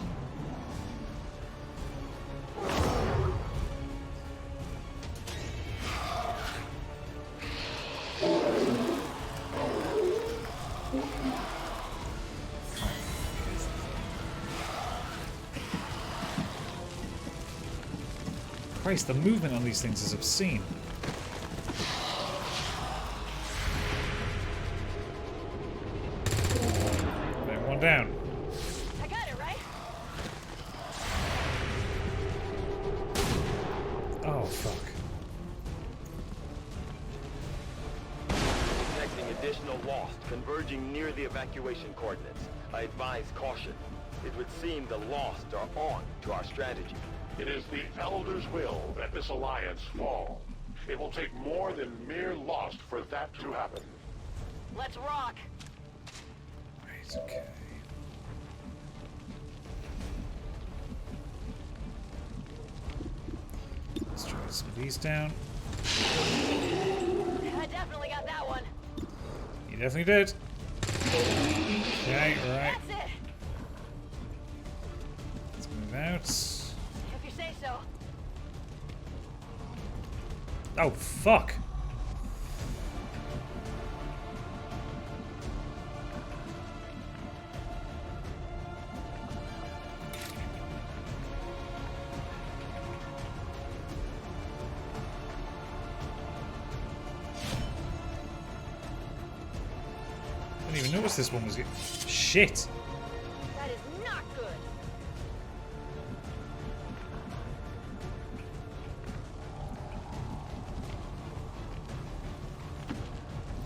Christ, the movement on these things is obscene. Okay, one down. I got it, right? Oh, fuck. Detecting additional lost converging near the evacuation coordinates. I advise caution. It would seem the lost are on to our strategy. It is the Elder's will that this alliance fall. It will take more than mere lost for that to happen. Let's rock. Right, okay. Let's try some of these down. I definitely got that one. You definitely did. Okay, right. That's it. Let's move out. If you say so. Oh, fuck. I didn't even notice this one was getting... Shit! That is not good.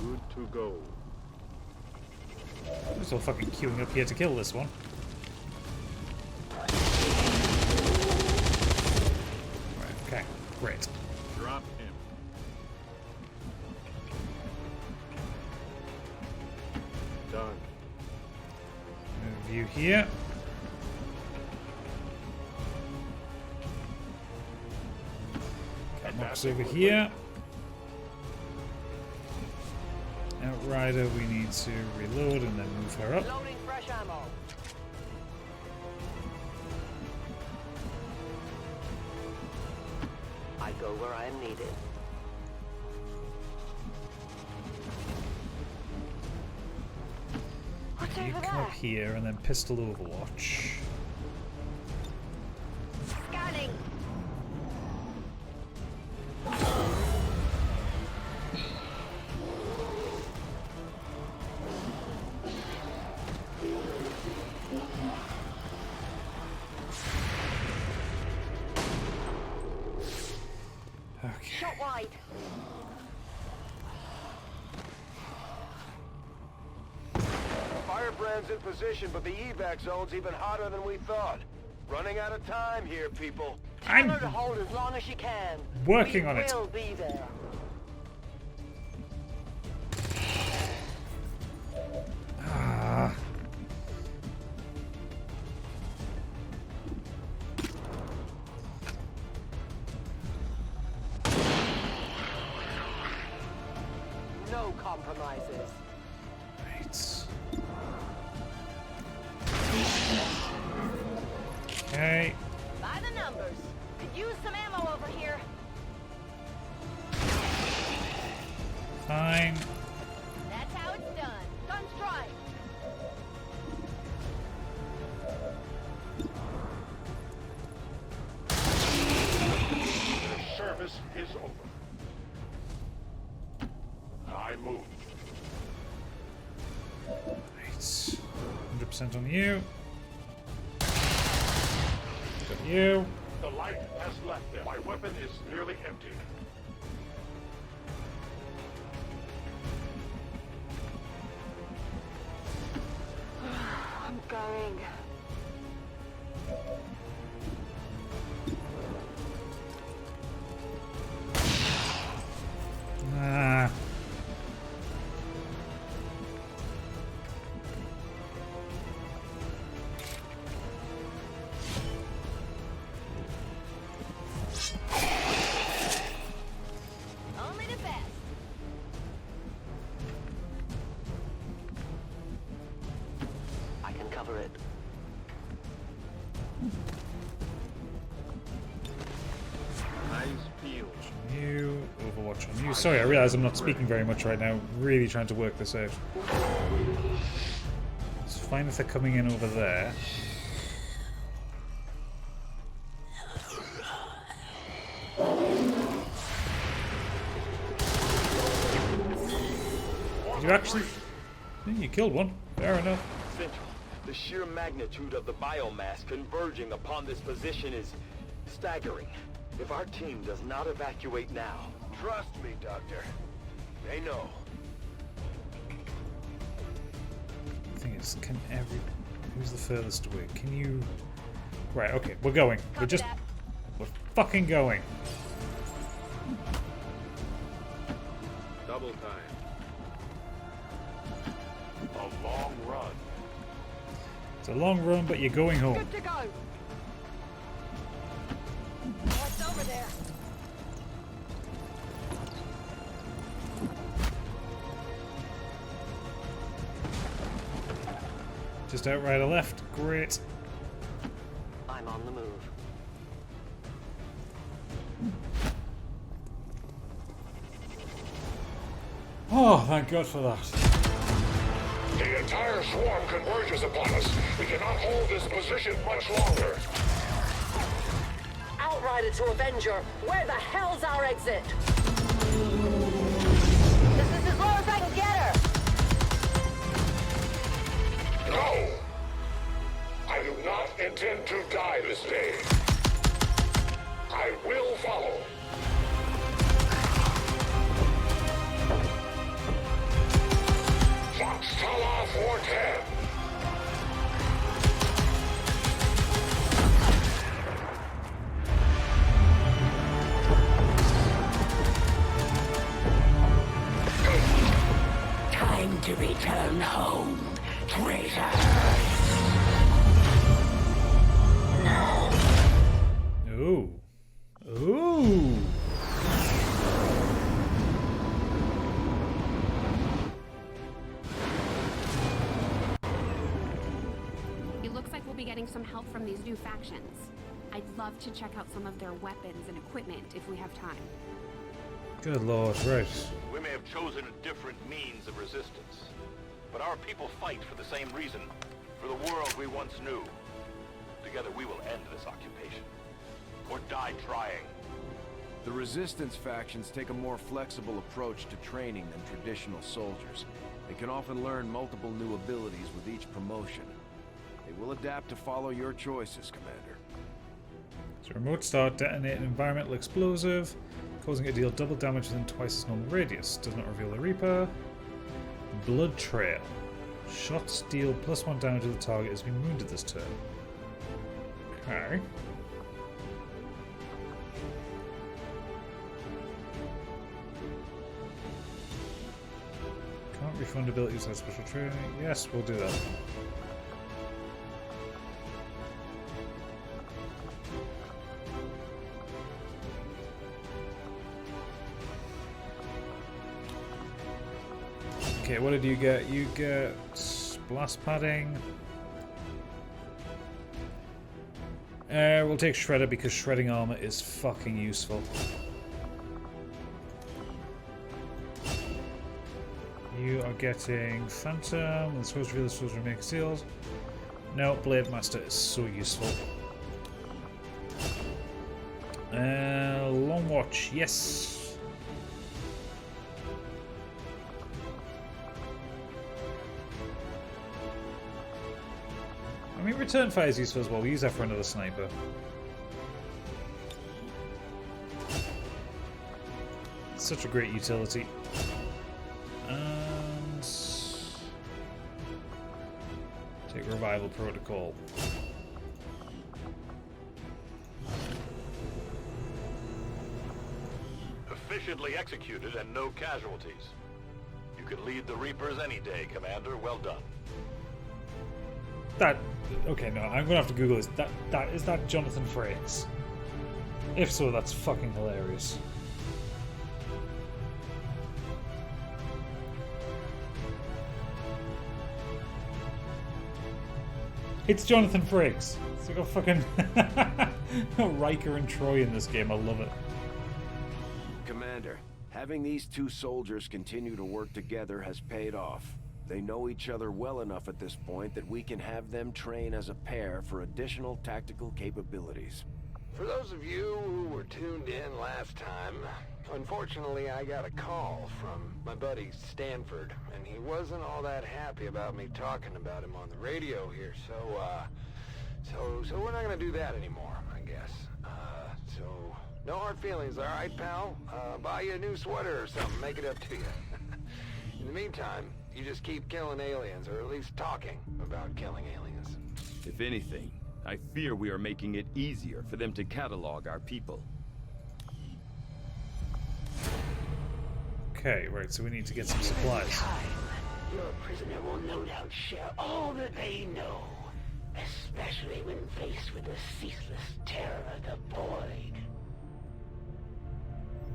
Good to go. I'm still fucking queuing up here to kill this one. Right, okay, great. Drop him. Done. Move you here. Catwalk's over here. Outrider, we need to reload and then move her up. Loading fresh ammo. I go where I am needed. What's You over come up there? here and then pistol Overwatch. Scanning. Okay. Shot wide. Firebrand's in position, but the evac zone's even hotter than we thought. Running out of time here, people. Tell her to hold as long as she can. Working on it. We will be there. Ah. No compromises. Right. Okay. By the numbers. Could use some ammo over here. Fine. That's how it's done. Gun strike. The service is over. I move. Right. 100% on you. Got you. The light has left them. My weapon is nearly empty. I'm going. Ah. Only the best. I can cover it. Eyes peeled. You. Overwatch on you. Sorry, I realise I'm not speaking very much right now. Really trying to work this out. It's fine if they're coming in over there. Did you actually? Yeah, you killed one. Fair enough. Central. The sheer magnitude of the biomass converging upon this position is staggering. If our team does not evacuate now... Trust me, Doctor. They know. The thing is, can every... Who's the furthest away? Can you... Right, okay, we're going. We're just... We're fucking going. Double time. A long run. It's a long run, but you're going home. Good to go. What's over there? Just out, right, or left. Great. I'm on the move. Oh, thank God for that. The entire swarm converges upon us. We cannot hold this position much longer. Outrider to Avenger, where the hell's our exit? This is as low as I can get her. No! I do not intend to die this day. I will follow. Fox Tala 410. Time to return home, traitor. Ooh. Ooh. It looks like we'll be getting some help from these new factions. I'd love to check out some of their weapons and equipment if we have time. Good Lord, right. We may have chosen a different means of resistance, but our people fight for the same reason, for the world we once knew. Together we will end this occupation, or die trying. The Resistance factions take a more flexible approach to training than traditional soldiers. They can often learn multiple new abilities with each promotion. They will adapt to follow your choices, Commander. So remote start, detonate an environmental explosive, causing it to deal double damage within twice its normal radius. Does not reveal the Reaper. Blood Trail. Shots deal +1 damage to the target has been wounded this turn. Okay. Can't refund abilities without special training. Yes, we'll do that. Okay, what did you get? You get blast padding. We'll take Shredder because shredding armor is fucking useful. You are getting Phantom. The Swords Reveal, the Swords Remake Seals. No, Blade Master is so useful. Long Watch, yes. I mean, Return Fire is useful as well. We use that for another sniper. Such a great utility. And take Revival Protocol. Efficiently executed and no casualties. You can lead the Reapers any day, Commander. Well done. Okay, no, I'm gonna have to Google this. Is that Jonathan Frakes? If so, that's fucking hilarious. It's Jonathan Frakes. It's like a fucking Riker and Troy in this game. I love it. Commander, having these two soldiers continue to work together has paid off. They know each other well enough at this point that we can have them train as a pair for additional tactical capabilities. For those of you who were tuned in last time, unfortunately I got a call from my buddy Stanford, and he wasn't all that happy about me talking about him on the radio here, so we're not gonna do that anymore, I guess. So no hard feelings, alright, pal? Buy you a new sweater or something, make it up to you. In the meantime, you just keep killing aliens, or at least talking about killing aliens. If anything, I fear we are making it easier for them to catalog our people. Okay, right, so we need to get some supplies. Your prisoner will no doubt share all that they know, especially when faced with the ceaseless terror of the void.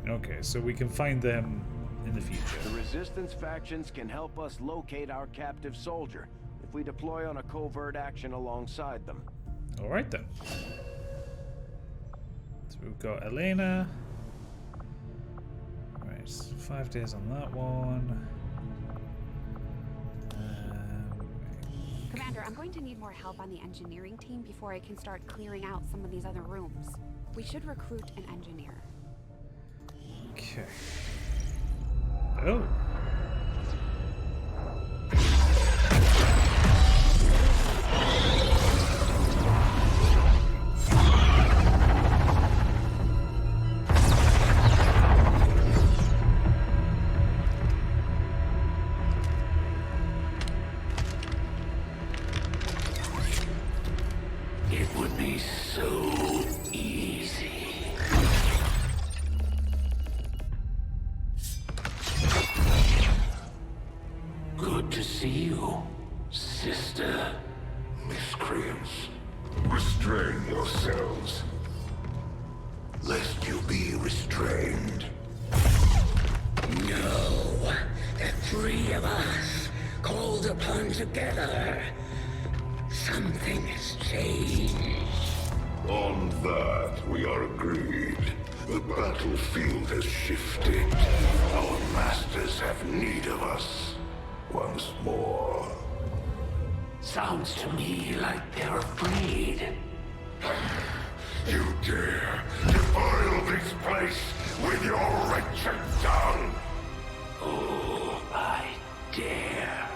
Okay, so we can find them in the future. The Resistance factions can help us locate our captive soldier if we deploy on a covert action alongside them. Alright then. So we've got Elena. Right, 5 days on that one. Commander, I'm going to need more help on the engineering team before I can start clearing out some of these other rooms. We should recruit an engineer. Okay. Oh. It would be so easy. Good to see you, sister. Miscreants, restrain yourselves, lest you be restrained. No, the three of us, called upon together. Something has changed. On that, we are agreed. The battlefield has shifted. Our masters have need of us once more. Sounds to me like they're afraid. You dare defile this place with your wretched tongue? Oh, I dare.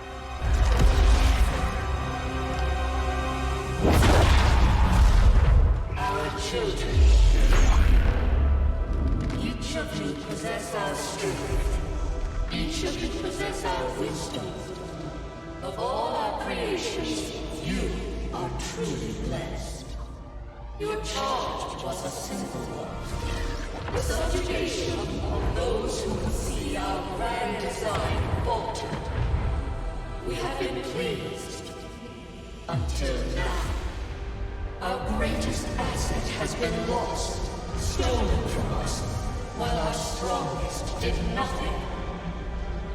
Our children. Each of you possess our strength. Each of you possess our wisdom. Of all our creations, you are truly blessed. Your charge was a simple one. The subjugation of those who would see our grand design falter. We have been pleased. Until now. Our greatest asset has been lost, stolen from us, while our strongest did nothing.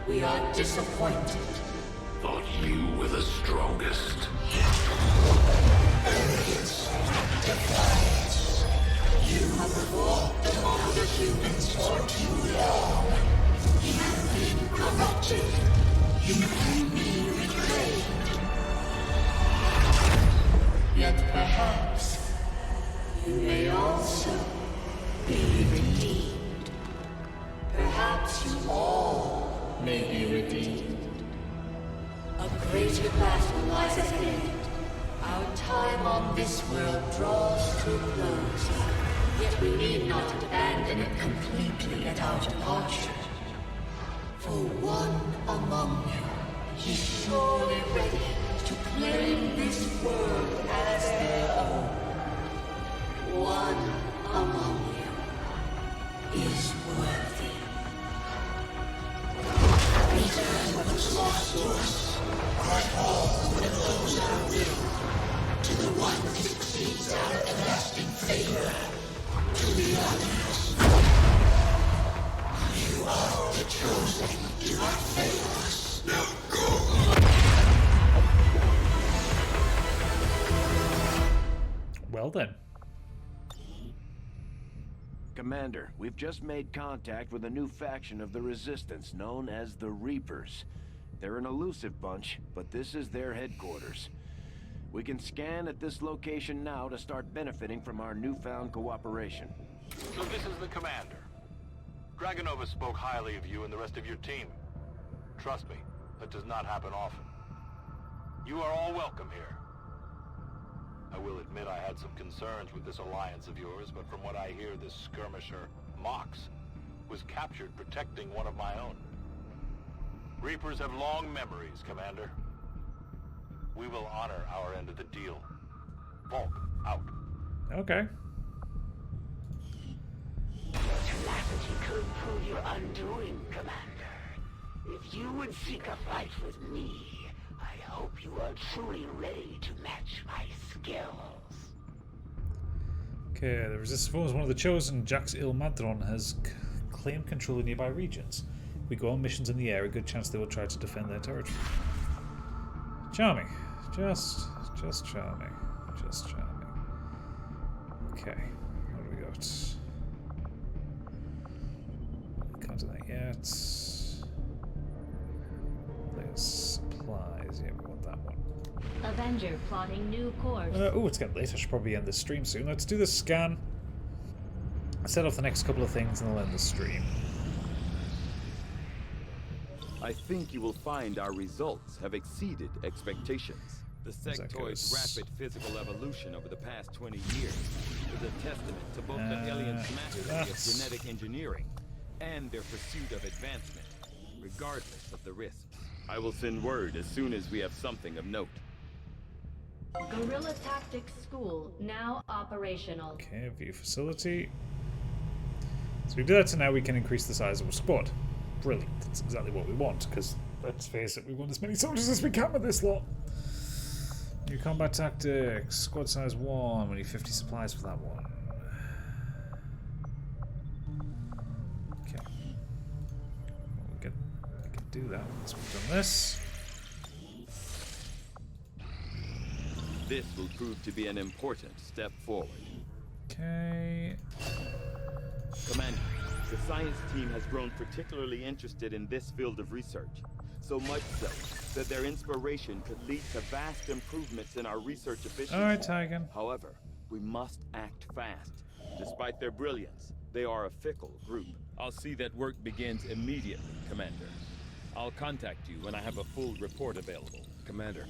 We are disappointed. Thought you were the strongest. Arrogance, defiance. You have fought among the humans for too long. You've been corrupted. You can be reclaimed. Yet perhaps you may also be redeemed. Perhaps you all may be redeemed. A greater battle lies ahead. Our time on this world draws to a close. Yet we need not abandon it completely at our departure. For one among you is surely ready to claim this world as their own. One among you is worthy. Return what was lost to us. Cry all that knows our will. To the one that succeeds our everlasting favor. To the others. You are the chosen. Do not fail us. Now go. Well then. Commander, we've just made contact with a new faction of the Resistance known as the Reapers. They're an elusive bunch, but this is their headquarters. We can scan at this location now to start benefiting from our newfound cooperation. So this is the commander. Dragonova spoke highly of you and the rest of your team. Trust me, that does not happen often. You are all welcome here. I will admit I had some concerns with this alliance of yours, but from what I hear, this skirmisher, Mox, was captured protecting one of my own. Reapers have long memories, Commander. We will honor our end of the deal. Volk, out. Okay. Your tenacity could prove your undoing, Commander. If you would seek a fight with me, I hope you are truly ready to match my skills. Okay, the Resistance forms one of the chosen. Jax Ilmadron has claimed control of nearby regions. We go on missions in the air, a good chance they will try to defend their territory. Charming. Just charming. Just charming. Okay, what do we got? Can't do that yet. There's supplies. Yeah, we want that one. Avenger plotting new course. Oh, it's getting late. I should probably end the stream soon. Let's do this scan. Set off the next couple of things and I'll end the stream. I think you will find our results have exceeded expectations. The sectoid's rapid physical evolution over the past 20 years is a testament to both the aliens' mastery of genetic engineering and their pursuit of advancement, regardless of the risks. I will send word as soon as we have something of note. Guerrilla Tactics School now operational. Okay, view facility. So we do that, so now we can increase the size of our squad. Brilliant. That's exactly what we want, because let's face it, we want as many soldiers as we can with this lot. New combat tactics, squad size 1. We need 50 supplies for that one. Okay. Well, we can do that once we've done this. This will prove to be an important step forward. Okay. Commander, the science team has grown particularly interested in this field of research. So much so that their inspiration could lead to vast improvements in our research efficiency. All right, Tigan. However, we must act fast. Despite their brilliance, they are a fickle group. I'll see that work begins immediately, Commander. I'll contact you when I have a full report available. Commander,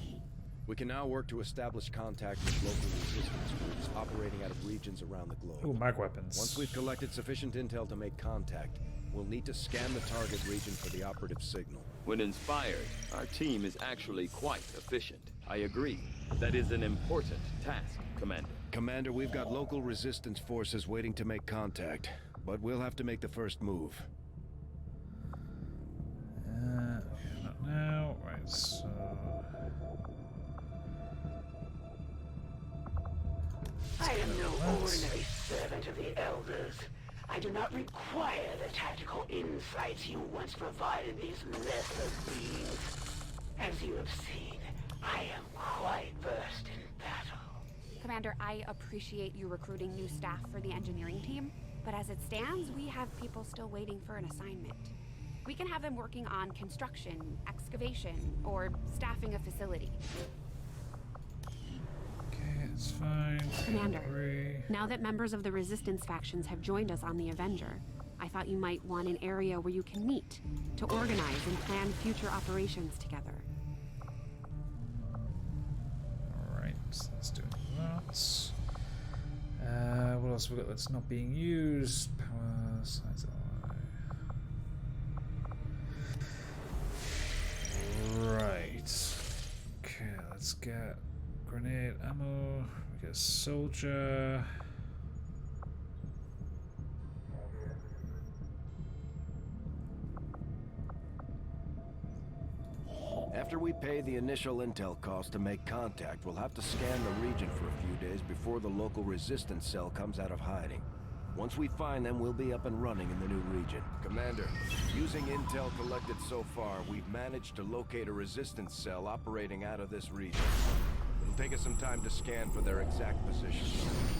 We can now work to establish contact with local resistance groups operating out of regions around the globe. Ooh, mag weapons. Once we've collected sufficient intel to make contact, we'll need to scan the target region for the operative signal. When inspired, our team is actually quite efficient. I agree. That is an important task, Commander. Commander, we've got local resistance forces waiting to make contact, but we'll have to make the first move. Not now. Right, so... I am no ordinary servant of the Elders. I do not require the tactical insights you once provided these lesser beings. As you have seen, I am quite versed in battle. Commander, I appreciate you recruiting new staff for the engineering team, but as it stands, we have people still waiting for an assignment. We can have them working on construction, excavation, or staffing a facility. It's fine. Commander, now that members of the Resistance factions have joined us on the Avenger, I thought you might want an area where you can meet, to organize and plan future operations together. Alright, so let's do that. What else we got that's not being used? Power, size Right. Okay, let's get grenade ammo. We get a soldier. After we pay the initial intel cost to make contact, we'll have to scan the region for a few days before the local resistance cell comes out of hiding. Once we find them, we'll be up and running in the new region. Commander, using intel collected so far, we've managed to locate a resistance cell operating out of this region. It'll take us some time to scan for their exact position.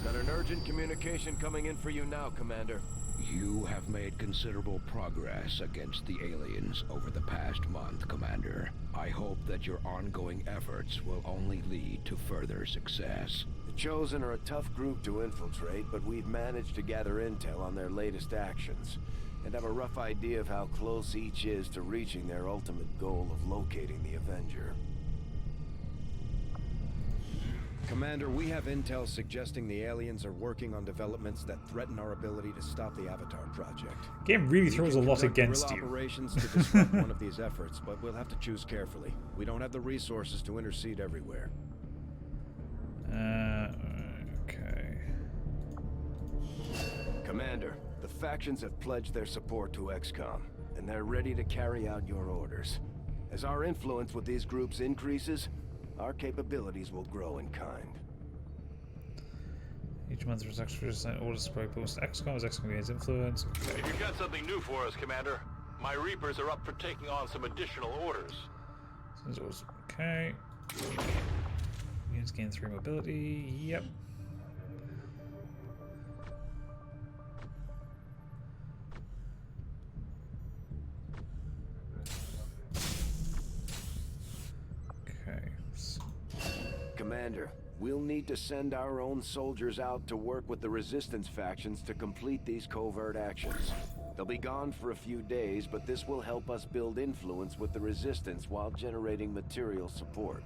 Got an urgent communication coming in for you now, Commander. You have made considerable progress against the aliens over the past month, Commander. I hope that your ongoing efforts will only lead to further success. The Chosen are a tough group to infiltrate, but we've managed to gather intel on their latest actions, and have a rough idea of how close each is to reaching their ultimate goal of locating the Avenger. Commander, we have intel suggesting the aliens are working on developments that threaten our ability to stop the Avatar project. Game really throws a lot against you. Operations to disrupt one of these efforts, but we'll have to choose carefully. We don't have the resources to intercede everywhere. Okay. Commander, the factions have pledged their support to XCOM, and they're ready to carry out your orders. As our influence with these groups increases, our capabilities will grow in kind. Each month there's extra orders to post XCOM as XCOM gains influence. Okay. If you've got something new for us, Commander, my Reapers are up for taking on some additional orders. Okay. Units gain 3 mobility. Yep. Commander, we'll need to send our own soldiers out to work with the Resistance factions to complete these covert actions. They'll be gone for a few days, but this will help us build influence with the Resistance while generating material support.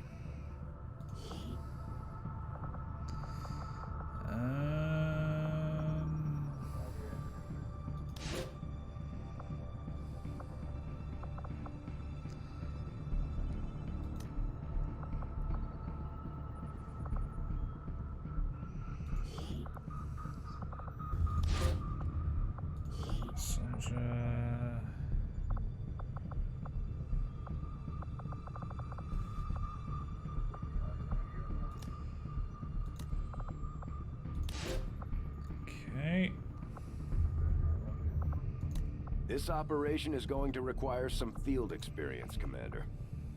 This operation is going to require some field experience, Commander.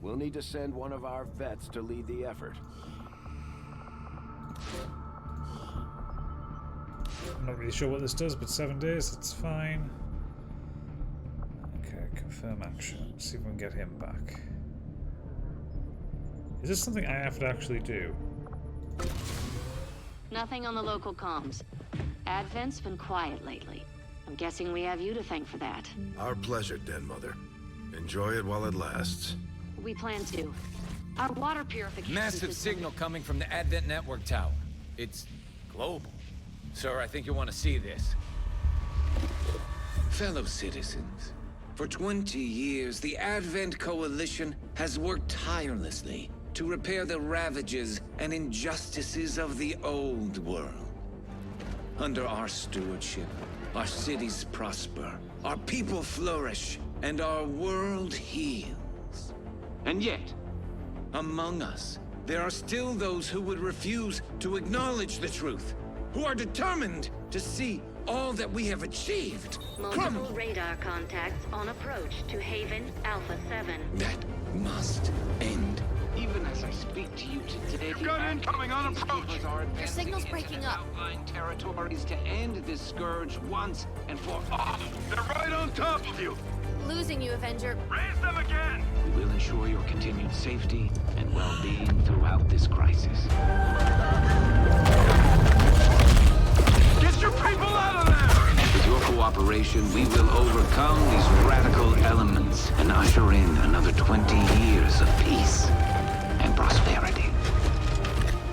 We'll need to send one of our vets to lead the effort. I'm not really sure what this does, but 7 days, that's fine. Okay, confirm action. Let's see if we can get him back. Is this something I have to actually do? Nothing on the local comms. Advent's been quiet lately. I'm guessing we have you to thank for that. Our pleasure, Den Mother. Enjoy it while it lasts. We plan to. Our water purification Massive system... signal coming from the Advent Network Tower. It's global. Sir, I think you want to see this. Fellow citizens, for 20 years, the Advent Coalition has worked tirelessly to repair the ravages and injustices of the old world. Under our stewardship, our cities prosper, our people flourish, and our world heals. And yet, among us, there are still those who would refuse to acknowledge the truth, who are determined to see all that we have achieved Multiple radar contacts on approach to Haven Alpha 7. That must end. Even as I speak to you today, You've got incoming on approach. Your signal's breaking up. Outlying territories to end this scourge once and for all. They're right on top of you. Losing you, Avenger. Raise them again. We will ensure your continued safety and well-being throughout this crisis. Get your people out of there! With your cooperation, we will overcome these radical elements and usher in another 20 years of peace and prosperity.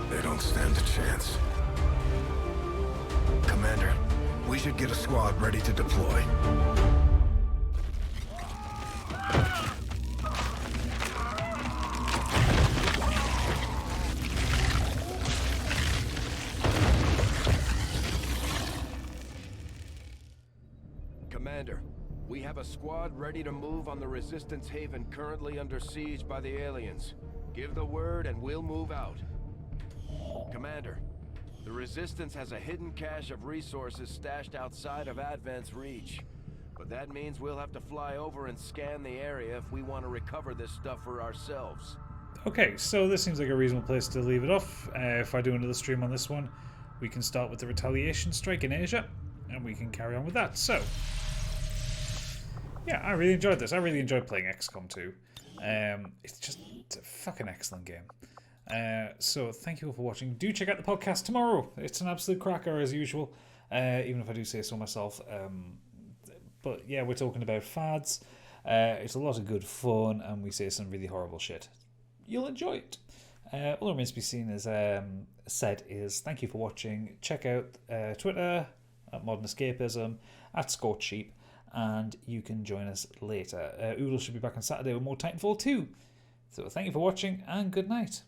They don't stand a chance. Commander, we should get a squad ready to deploy. Commander, we have a squad ready to move on the Resistance Haven currently under siege by the aliens. Give the word and we'll move out. Commander, the Resistance has a hidden cache of resources stashed outside of Advent's reach. But that means we'll have to fly over and scan the area if we want to recover this stuff for ourselves. Okay, so this seems like a reasonable place to leave it off. If I do another stream on this one, we can start with the retaliation strike in Asia, and we can carry on with that. So, yeah, I really enjoyed this. I really enjoyed playing XCOM 2. It's a fucking excellent game. So thank you all for watching. Do check out the podcast tomorrow. It's an absolute cracker as usual, even if I do say so myself. But yeah, we're talking about fads. It's a lot of good fun, and we say some really horrible shit. You'll enjoy it. All that remains to be seen is thank you for watching. Check out Twitter at Modern Escapism, at Scorchsheep, and you can join us later. Oodle should be back on Saturday with more Titanfall 2. So thank you for watching, and good night.